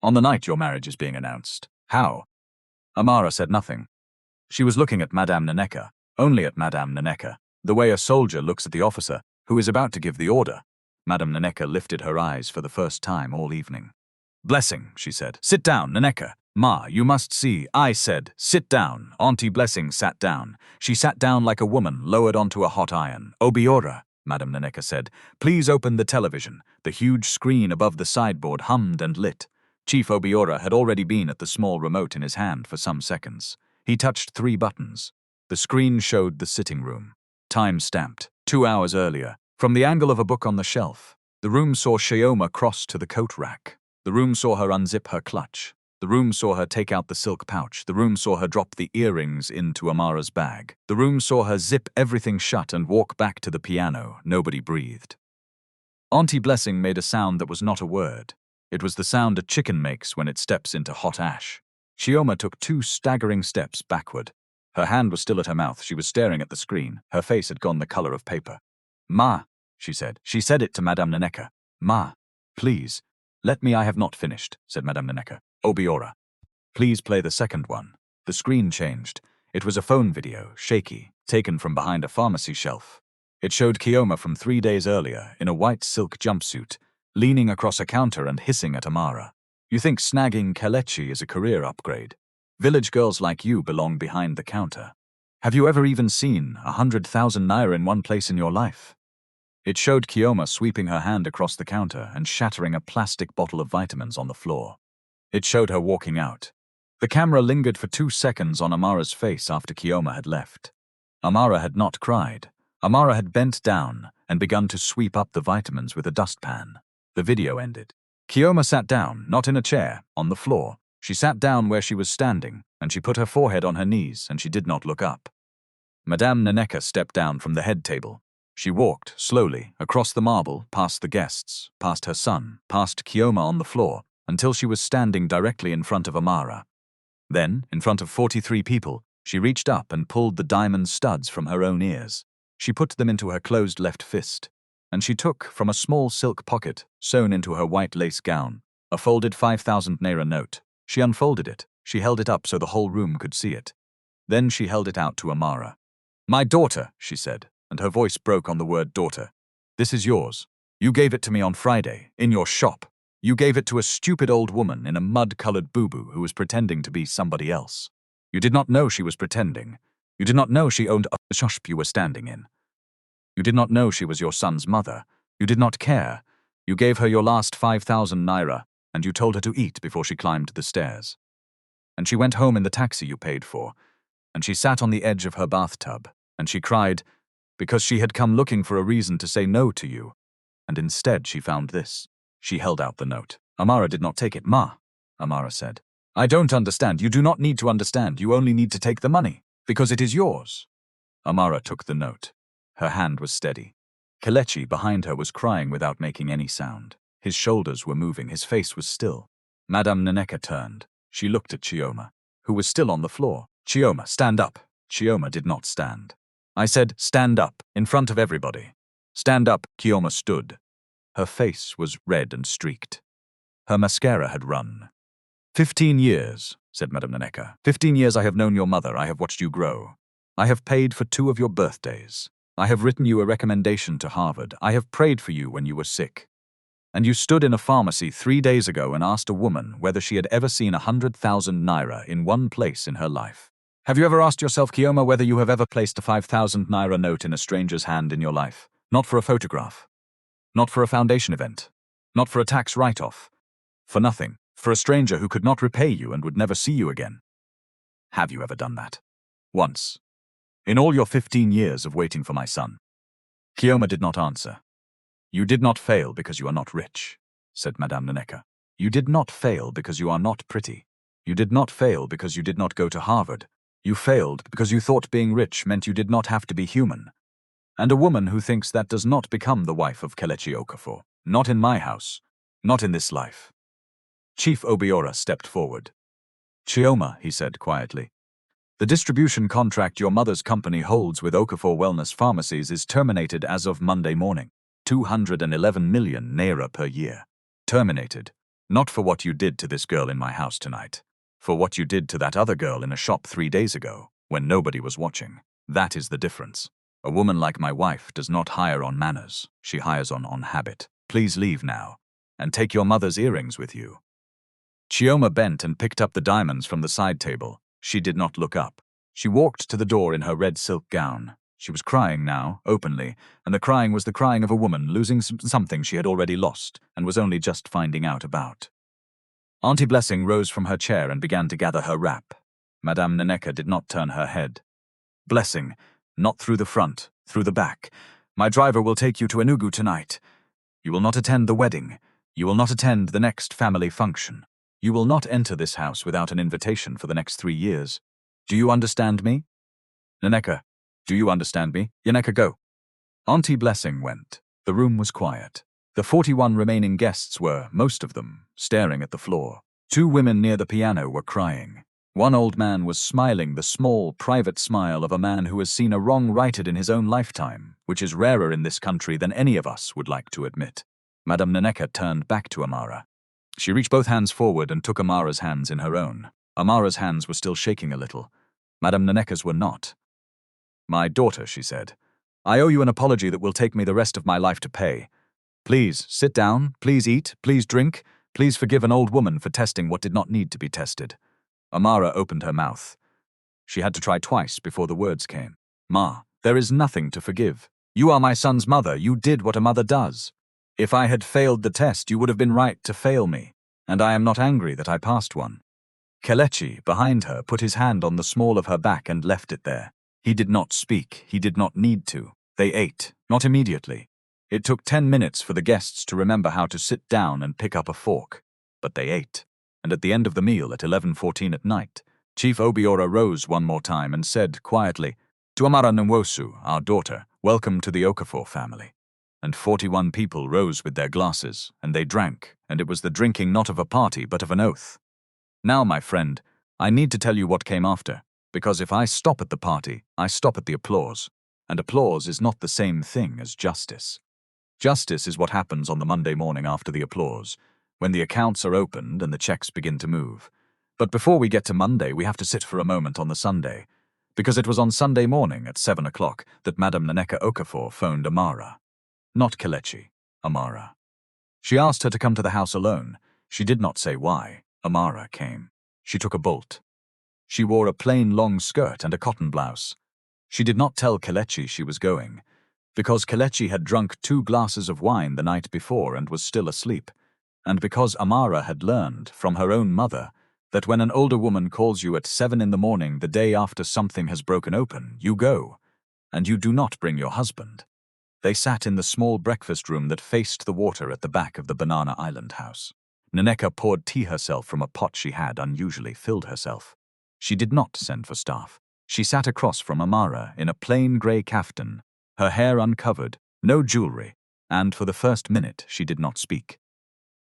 A: On the night your marriage is being announced. How? Amara said nothing. She was looking at Madame Nneka, only at Madame Nneka, the way a soldier looks at the officer who is about to give the order. Madame Nneka lifted her eyes for the first time all evening. Blessing, she said. Sit down, Nneka. Ma, you must see. I said, sit down. Auntie Blessing sat down. She sat down like a woman lowered onto a hot iron. Obiora, Madame Nneka said. Please open the television. The huge screen above the sideboard hummed and lit. Chief Obiora had already been at the small remote in his hand for some seconds. He touched 3 buttons. The screen showed the sitting room. Time stamped. 2 hours earlier. From the angle of a book on the shelf, the room saw Chioma cross to the coat rack. The room saw her unzip her clutch. The room saw her take out the silk pouch. The room saw her drop the earrings into Amara's bag. The room saw her zip everything shut and walk back to the piano. Nobody breathed. Auntie Blessing made a sound that was not a word. It was the sound a chicken makes when it steps into hot ash. Chioma took 2 staggering steps backward. Her hand was still at her mouth. She was staring at the screen. Her face had gone the color of paper. Ma, she said. She said it to Madame Nneka. Ma, please. Let me, I have not finished, said Madame Nneka. Obiora. Please play the second one. The screen changed. It was a phone video, shaky, taken from behind a pharmacy shelf. It showed Chioma from 3 days earlier, in a white silk jumpsuit, leaning across a counter and hissing at Amara. You think snagging Kelechi is a career upgrade? Village girls like you belong behind the counter. Have you ever even seen 100,000 naira in one place in your life? It showed Chioma sweeping her hand across the counter and shattering a plastic bottle of vitamins on the floor. It showed her walking out. The camera lingered for 2 seconds on Amara's face after Chioma had left. Amara had not cried. Amara had bent down and begun to sweep up the vitamins with a dustpan. The video ended. Chioma sat down, not in a chair, on the floor. She sat down where she was standing, and she put her forehead on her knees, and she did not look up. Madame Nneka stepped down from the head table. She walked, slowly, across the marble, past the guests, past her son, past Chioma on the floor, until she was standing directly in front of Amara. Then, in front of 43 people, she reached up and pulled the diamond studs from her own ears. She put them into her closed left fist, and she took, from a small silk pocket, sewn into her white lace gown, a folded 5,000 naira note. She unfolded it. She held it up so the whole room could see it. Then she held it out to Amara. My daughter, she said, and her voice broke on the word daughter. This is yours. You gave it to me on Friday, in your shop. You gave it to a stupid old woman in a mud-colored boo-boo who was pretending to be somebody else. You did not know she was pretending. You did not know she owned the shop you were standing in. You did not know she was your son's mother. You did not care. You gave her your last 5,000 naira, and you told her to eat before she climbed the stairs. And she went home in the taxi you paid for, and she sat on the edge of her bathtub, and she cried, because she had come looking for a reason to say no to you, and instead she found this. She held out the note. Amara did not take it. Ma, Amara said. I don't understand. You do not need to understand. You only need to take the money, because it is yours. Amara took the note. Her hand was steady. Kelechi behind her was crying without making any sound. His shoulders were moving. His face was still. Madame Nneka turned. She looked at Chioma, who was still on the floor. Chioma, stand up. Chioma did not stand. I said, stand up, in front of everybody. Stand up. Chioma stood. Her face was red and streaked. Her mascara had run. 15 years, said Madame Nneka. 15 years I have known your mother. I have watched you grow. I have paid for 2 of your birthdays. I have written you a recommendation to Harvard. I have prayed for you when you were sick. And you stood in a pharmacy 3 days ago and asked a woman whether she had ever seen 100,000 naira in one place in her life. Have you ever asked yourself, Chioma, whether you have ever placed a 5,000 naira note in a stranger's hand in your life? Not for a photograph. Not for a foundation event. Not for a tax write-off. For nothing. For a stranger who could not repay you and would never see you again. Have you ever done that? Once. In all your 15 years of waiting for my son. Chioma did not answer. You did not fail because you are not rich, said Madame Nneka. You did not fail because you are not pretty. You did not fail because you did not go to Harvard. You failed because you thought being rich meant you did not have to be human. And a woman who thinks that does not become the wife of Kelechi Okafor. Not in my house. Not in this life. Chief Obiora stepped forward. Chioma, he said quietly. The distribution contract your mother's company holds with Okafor Wellness Pharmacies is terminated as of Monday morning. 211 million naira per year. Terminated. Not for what you did to this girl in my house tonight. For what you did to that other girl in a shop 3 days ago, when nobody was watching. That is the difference. A woman like my wife does not hire on manners. She hires on habit. Please leave now. And take your mother's earrings with you. Chioma bent and picked up the diamonds from the side table. She did not look up. She walked to the door in her red silk gown. She was crying now, openly, and the crying was the crying of a woman losing something she had already lost and was only just finding out about. Auntie Blessing rose from her chair and began to gather her wrap. Madame Nneka did not turn her head. Blessing, not through the front, through the back. My driver will take you to Enugu tonight. You will not attend the wedding. You will not attend the next family function. You will not enter this house without an invitation for the next 3 years. Do you understand me? Nneka, do you understand me? Nneka, go. Auntie Blessing went. The room was quiet. The 41 remaining guests were, most of them, staring at the floor. 2 women near the piano were crying. One old man was smiling the small, private smile of a man who has seen a wrong righted in his own lifetime, which is rarer in this country than any of us would like to admit. Madame Nneka turned back to Amara. She reached both hands forward and took Amara's hands in her own. Amara's hands were still shaking a little. Madame Nneka's were not. My daughter, she said, I owe you an apology that will take me the rest of my life to pay. Please sit down, please eat, please drink, please forgive an old woman for testing what did not need to be tested. Amara opened her mouth. She had to try twice before the words came. Ma, there is nothing to forgive. You are my son's mother. You did what a mother does. If I had failed the test, you would have been right to fail me, and I am not angry that I passed one. Kelechi, behind her, put his hand on the small of her back and left it there. He did not speak. He did not need to. They ate, not immediately. It took 10 minutes for the guests to remember how to sit down and pick up a fork. But they ate. And at the end of the meal at 11:14 at night, Chief Obiora rose one more time and said quietly, To Amara Nwosu, our daughter, welcome to the Okafor family. And 41 people rose with their glasses, and they drank, and it was the drinking not of a party but of an oath. Now, my friend, I need to tell you what came after, because if I stop at the party, I stop at the applause, and applause is not the same thing as justice. Justice is what happens on the Monday morning after the applause, when the accounts are opened and the checks begin to move. But before we get to Monday, we have to sit for a moment on the Sunday, because it was on Sunday morning at 7 o'clock that Madame Nneka Okafor phoned Amara. Not Kelechi, Amara. She asked her to come to the house alone. She did not say why. Amara came. She took a bolt. She wore a plain long skirt and a cotton blouse. She did not tell Kelechi she was going, because Kelechi had drunk 2 glasses of wine the night before and was still asleep, and because Amara had learned from her own mother that when an older woman calls you at 7 in the morning the day after something has broken open, you go, and you do not bring your husband. They sat in the small breakfast room that faced the water at the back of the Banana Island house. Nneka poured tea herself from a pot she had unusually filled herself. She did not send for staff. She sat across from Amara in a plain grey kaftan, her hair uncovered, no jewelry, and for the first minute she did not speak.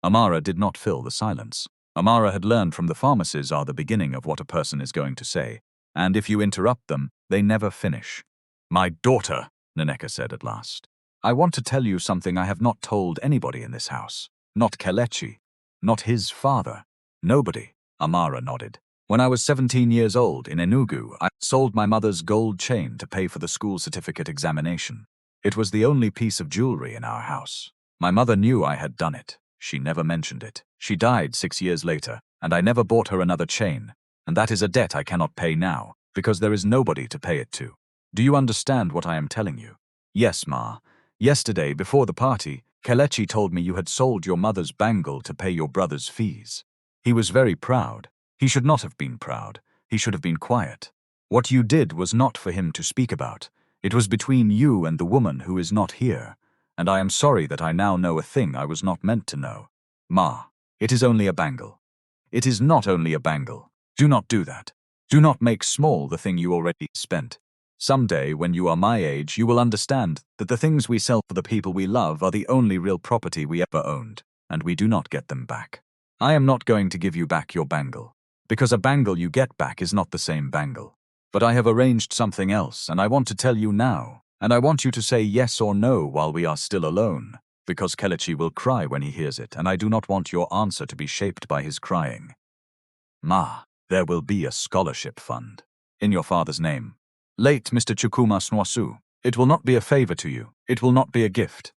A: Amara did not fill the silence. Amara had learned from the pharmacies are the beginning of what a person is going to say, and if you interrupt them, they never finish. My daughter, Nneka said at last. I want to tell you something I have not told anybody in this house. Not Kelechi. Not his father. Nobody. Amara nodded. When I was 17 years old in Enugu, I sold my mother's gold chain to pay for the school certificate examination. It was the only piece of jewelry in our house. My mother knew I had done it. She never mentioned it. She died 6 years later, and I never bought her another chain, and that is a debt I cannot pay now, because there is nobody to pay it to. Do you understand what I am telling you? Yes, Ma. Yesterday, before the party, Kelechi told me you had sold your mother's bangle to pay your brother's fees. He was very proud. He should not have been proud. He should have been quiet. What you did was not for him to speak about. It was between you and the woman who is not here, and I am sorry that I now know a thing I was not meant to know. Ma, it is only a bangle. It is not only a bangle. Do not do that. Do not make small the thing you already spent. Someday, when you are my age, you will understand that the things we sell for the people we love are the only real property we ever owned, and we do not get them back. I am not going to give you back your bangle, because a bangle you get back is not the same bangle. But I have arranged something else, and I want to tell you now, and I want you to say yes or no while we are still alone, because Kelechi will cry when he hears it, and I do not want your answer to be shaped by his crying. Ma, there will be a scholarship fund. In your father's name. Late Mr. Chukuma Snwasu. It will not be a favor to you. It will not be a gift.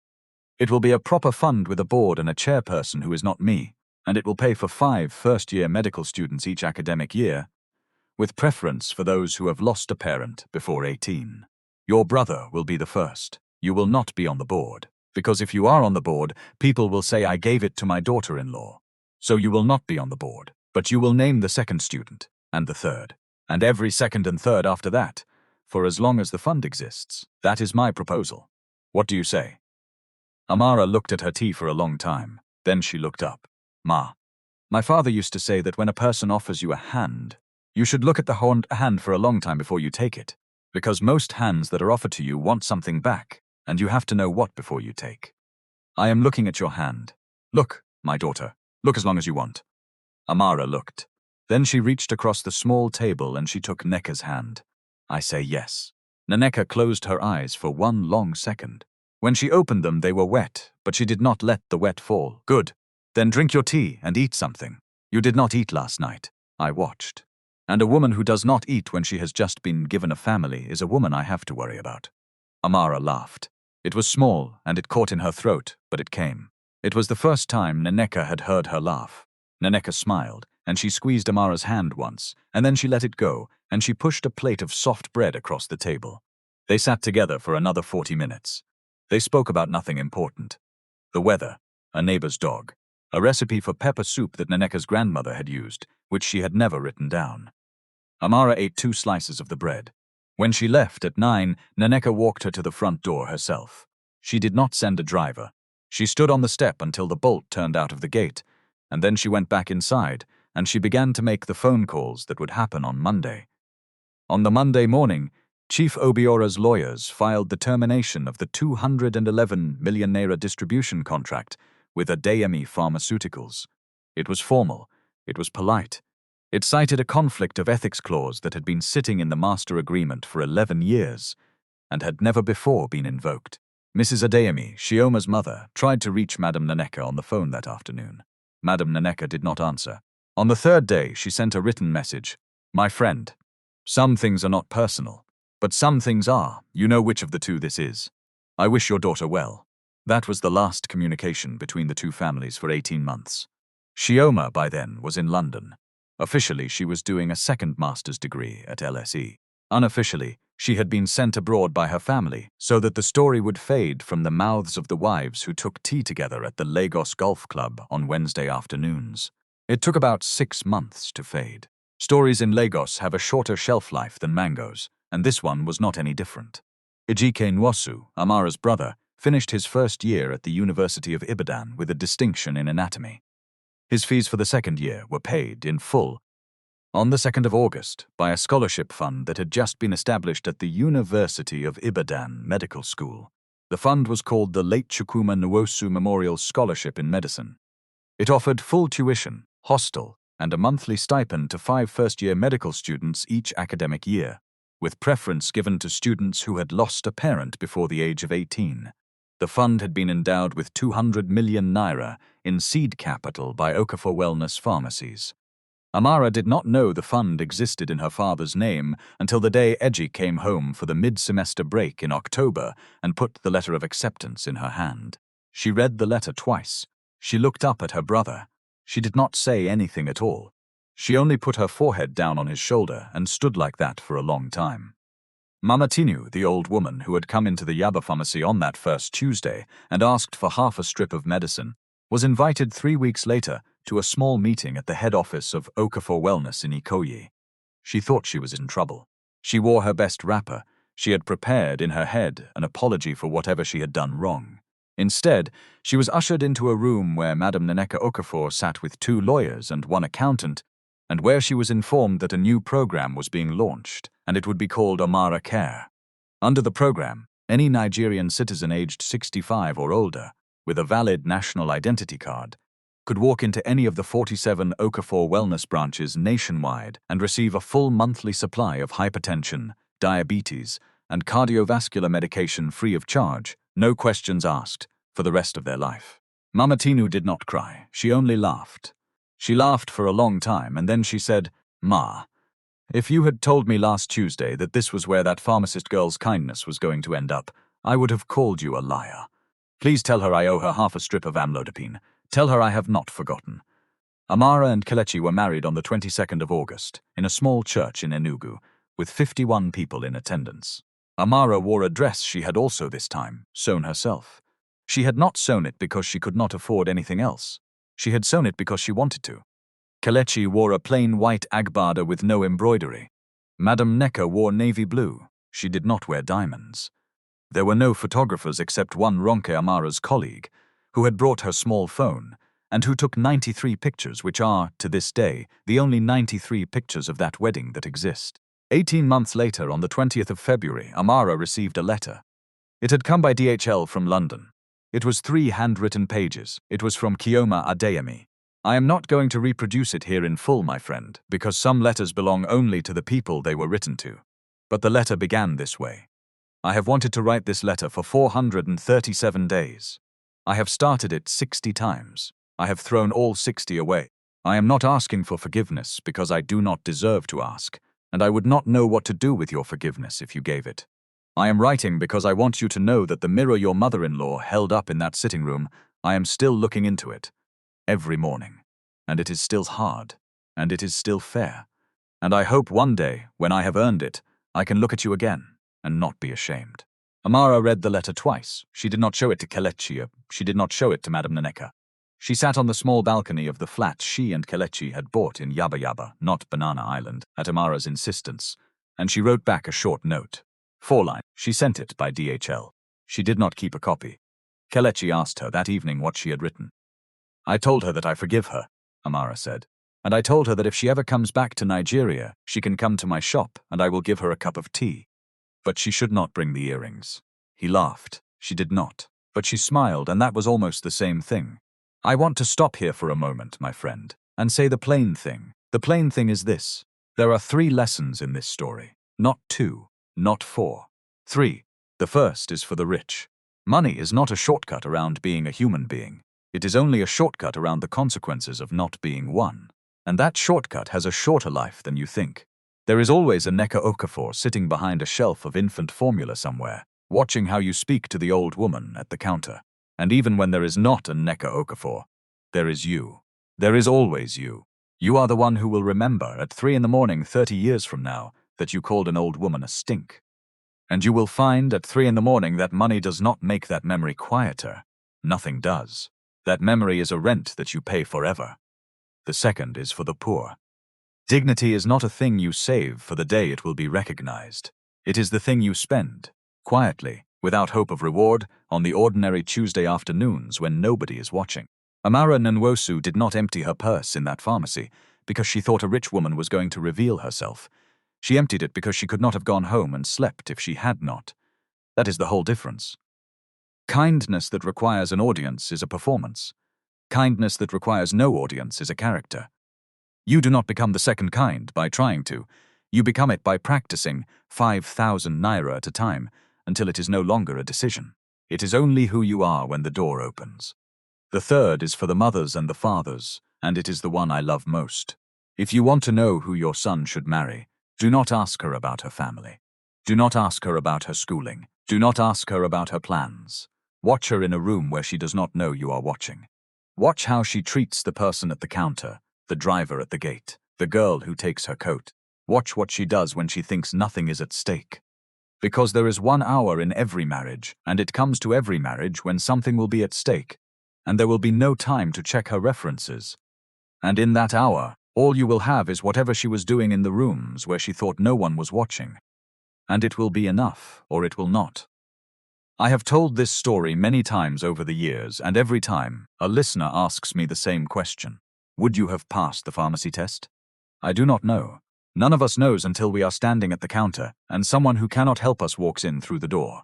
A: It will be a proper fund with a board and a chairperson who is not me, and it will pay for 5 first-year medical students each academic year, with preference for those who have lost a parent before 18. Your brother will be the first. You will not be on the board, because if you are on the board, people will say I gave it to my daughter-in-law. So you will not be on the board, but you will name the second student, and the third, and every second and third after that, for as long as the fund exists. That is my proposal. What do you say? Amara looked at her tea for a long time. Then she looked up. Ma, my father used to say that when a person offers you a hand, you should look at the hand for a long time before you take it, because most hands that are offered to you want something back, and you have to know what before you take. I am looking at your hand. Look, my daughter. Look as long as you want. Amara looked. Then she reached across the small table and she took Nneka's hand. I say yes. Nneka closed her eyes for one long second. When she opened them, they were wet, but she did not let the wet fall. Good. Then drink your tea and eat something. You did not eat last night. I watched. And a woman who does not eat when she has just been given a family is a woman I have to worry about. Amara laughed. It was small and it caught in her throat, but it came. It was the first time Nneka had heard her laugh. Nneka smiled, and she squeezed Amara's hand once, and then she let it go, and she pushed a plate of soft bread across the table. They sat together for another 40 minutes. They spoke about nothing important. The weather, a neighbor's dog, a recipe for pepper soup that Nneka's grandmother had used, which she had never written down. Amara ate 2 slices of the bread. When she left at 9, Nneka walked her to the front door herself. She did not send a driver. She stood on the step until the bolt turned out of the gate, and then she went back inside, and she began to make the phone calls that would happen on Monday. On the Monday morning, Chief Obiora's lawyers filed the termination of the 211 Millionaire distribution contract with Adeyemi Pharmaceuticals. It was formal. It was polite. It cited a conflict of ethics clause that had been sitting in the master agreement for 11 years and had never before been invoked. Mrs. Adeyemi, Chioma's mother, tried to reach Madame Nneka on the phone that afternoon. Madame Nneka did not answer. On the 3rd day, she sent a written message. My friend, some things are not personal, but some things are. You know which of the two this is. I wish your daughter well. That was the last communication between the two families for 18 months. Chioma, by then, was in London. Officially, she was doing a second master's degree at LSE. Unofficially, she had been sent abroad by her family so that the story would fade from the mouths of the wives who took tea together at the Lagos Golf Club on Wednesday afternoons. It took about 6 months to fade. Stories in Lagos have a shorter shelf life than mangoes, and this one was not any different. Ejike Nwosu, Amara's brother, finished his first year at the University of Ibadan with a distinction in anatomy. His fees for the 2nd year were paid in full on the 2nd of August by a scholarship fund that had just been established at the University of Ibadan Medical School. The fund was called the Late Chukuma Nwosu Memorial Scholarship in Medicine. It offered full tuition, hostel, and a monthly stipend to 5 first-year medical students each academic year, with preference given to students who had lost a parent before the age of 18. The fund had been endowed with 200 million naira in seed capital by Okafor Wellness Pharmacies. Amara did not know the fund existed in her father's name until the day Eji came home for the mid-semester break in October and put the letter of acceptance in her hand. She read the letter twice. She looked up at her brother. She did not say anything at all. She only put her forehead down on his shoulder and stood like that for a long time. Mama Tinu, the old woman who had come into the Yaba pharmacy on that first Tuesday and asked for half a strip of medicine, was invited 3 weeks later to a small meeting at the head office of Okafor Wellness in Ikoyi. She thought she was in trouble. She wore her best wrapper. She had prepared in her head an apology for whatever she had done wrong. Instead, she was ushered into a room where Madame Nneka Okafor sat with 2 lawyers and 1 accountant, and where she was informed that a new program was being launched, and it would be called Amara Care. Under the program, any Nigerian citizen aged 65 or older, with a valid national identity card, could walk into any of the 47 Okafor wellness branches nationwide and receive a full monthly supply of hypertension, diabetes, and cardiovascular medication free of charge, no questions asked, for the rest of their life. Mama Tinu did not cry, she only laughed. She laughed for a long time, and then she said, "Ma, if you had told me last Tuesday that this was where that pharmacist girl's kindness was going to end up, I would have called you a liar. Please tell her I owe her half a strip of amlodipine. Tell her I have not forgotten." Amara and Kelechi were married on the 22nd of August, in a small church in Enugu, with 51 people in attendance. Amara wore a dress she had also this time sewn herself. She had not sewn it because she could not afford anything else. She had sewn it because she wanted to. Kelechi wore a plain white agbada with no embroidery. Madame Nneka wore navy blue. She did not wear diamonds. There were no photographers except one Ronke, Amara's colleague, who had brought her small phone, and who took 93 pictures, which are, to this day, the only 93 pictures of that wedding that exist. 18 months later, on the 20th of February, Amara received a letter. It had come by DHL from London. It was 3 handwritten pages. It was from Chioma Adeyemi. I am not going to reproduce it here in full, my friend, because some letters belong only to the people they were written to. But the letter began this way. I have wanted to write this letter for 437 days. I have started it 60 times. I have thrown all 60 away. I am not asking for forgiveness because I do not deserve to ask, and I would not know what to do with your forgiveness if you gave it. I am writing because I want you to know that the mirror your mother-in-law held up in that sitting room, I am still looking into it. Every morning. And it is still hard. And it is still fair. And I hope one day, when I have earned it, I can look at you again and not be ashamed. Amara read the letter twice. She did not show it to Kelechi. She did not show it to Madame Nneka. She sat on the small balcony of the flat she and Kelechi had bought in Yaba Yaba, not Banana Island, at Amara's insistence, and she wrote back a short note. 4 lines. She sent it by DHL. She did not keep a copy. Kelechi asked her that evening what she had written. I told her that I forgive her, Amara said, and I told her that if she ever comes back to Nigeria, she can come to my shop and I will give her a cup of tea. But she should not bring the earrings. He laughed. She did not. But she smiled, and that was almost the same thing. I want to stop here for a moment, my friend, and say the plain thing. The plain thing is this. There are 3 lessons in this story. Not 2, not 4. 3. The first is for the rich. Money is not a shortcut around being a human being. It is only a shortcut around the consequences of not being one. And that shortcut has a shorter life than you think. There is always a Nneka Okafor sitting behind a shelf of infant formula somewhere, watching how you speak to the old woman at the counter. And even when there is not a Nneka Okafor, there is you. There is always you. You are the one who will remember at 3 in the morning 30 years from now that you called an old woman a stink. And you will find at 3 in the morning that money does not make that memory quieter. Nothing does. That memory is a rent that you pay forever. The second is for the poor. Dignity is not a thing you save for the day it will be recognized. It is the thing you spend, quietly, without hope of reward, on the ordinary Tuesday afternoons when nobody is watching. Amara Nwosu did not empty her purse in that pharmacy because she thought a rich woman was going to reveal herself. She emptied it because she could not have gone home and slept if she had not. That is the whole difference. Kindness that requires an audience is a performance. Kindness that requires no audience is a character. You do not become the second kind by trying to. You become it by practicing 5,000 naira at a time until it is no longer a decision. It is only who you are when the door opens. The third is for the mothers and the fathers, and it is the one I love most. If you want to know who your son should marry, do not ask her about her family. Do not ask her about her schooling. Do not ask her about her plans. Watch her in a room where she does not know you are watching. Watch how she treats the person at the counter, the driver at the gate, the girl who takes her coat. Watch what she does when she thinks nothing is at stake. Because there is 1 hour in every marriage, and it comes to every marriage when something will be at stake, and there will be no time to check her references. And in that hour, all you will have is whatever she was doing in the rooms where she thought no one was watching. And it will be enough, or it will not. I have told this story many times over the years, and every time, a listener asks me the same question. Would you have passed the pharmacy test? I do not know. None of us knows until we are standing at the counter, and someone who cannot help us walks in through the door.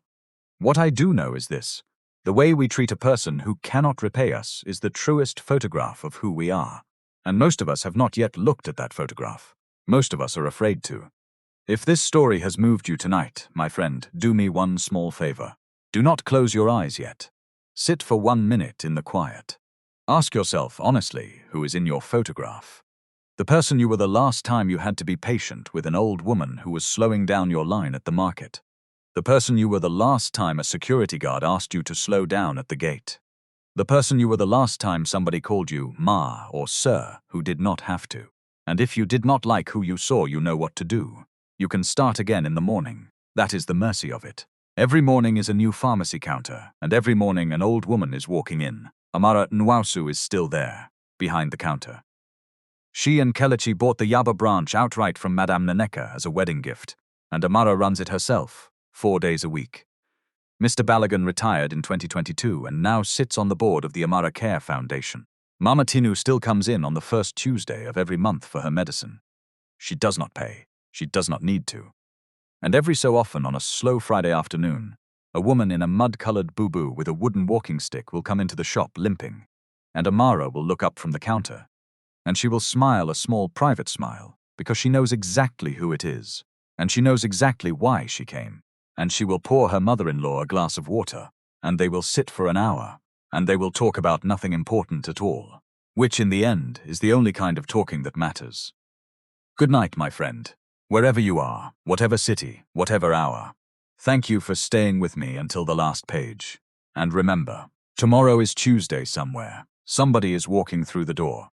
A: What I do know is this. The way we treat a person who cannot repay us is the truest photograph of who we are. And most of us have not yet looked at that photograph. Most of us are afraid to. If this story has moved you tonight, my friend, do me one small favor. Do not close your eyes yet. Sit for 1 minute in the quiet. Ask yourself honestly who is in your photograph. The person you were the last time you had to be patient with an old woman who was slowing down your line at the market. The person you were the last time a security guard asked you to slow down at the gate. The person you were the last time somebody called you ma or sir who did not have to. And if you did not like who you saw, you know what to do. You can start again in the morning. That is the mercy of it. Every morning is a new pharmacy counter, and every morning an old woman is walking in. Amara Nwausu is still there, behind the counter. She and Kelechi bought the Yaba branch outright from Madame Nneka as a wedding gift, and Amara runs it herself, 4 days a week. Mr. Balogun retired in 2022 and now sits on the board of the Amara Care Foundation. Mama Tinu still comes in on the first Tuesday of every month for her medicine. She does not pay. She does not need to. And every so often on a slow Friday afternoon, a woman in a mud-colored boo-boo with a wooden walking stick will come into the shop limping, and Amara will look up from the counter, and she will smile a small private smile, because she knows exactly who it is, and she knows exactly why she came, and she will pour her mother-in-law a glass of water, and they will sit for an hour, and they will talk about nothing important at all, which in the end is the only kind of talking that matters. Good night, my friend. Wherever you are, whatever city, whatever hour. Thank you for staying with me until the last page. And remember, tomorrow is Tuesday somewhere. Somebody is walking through the door.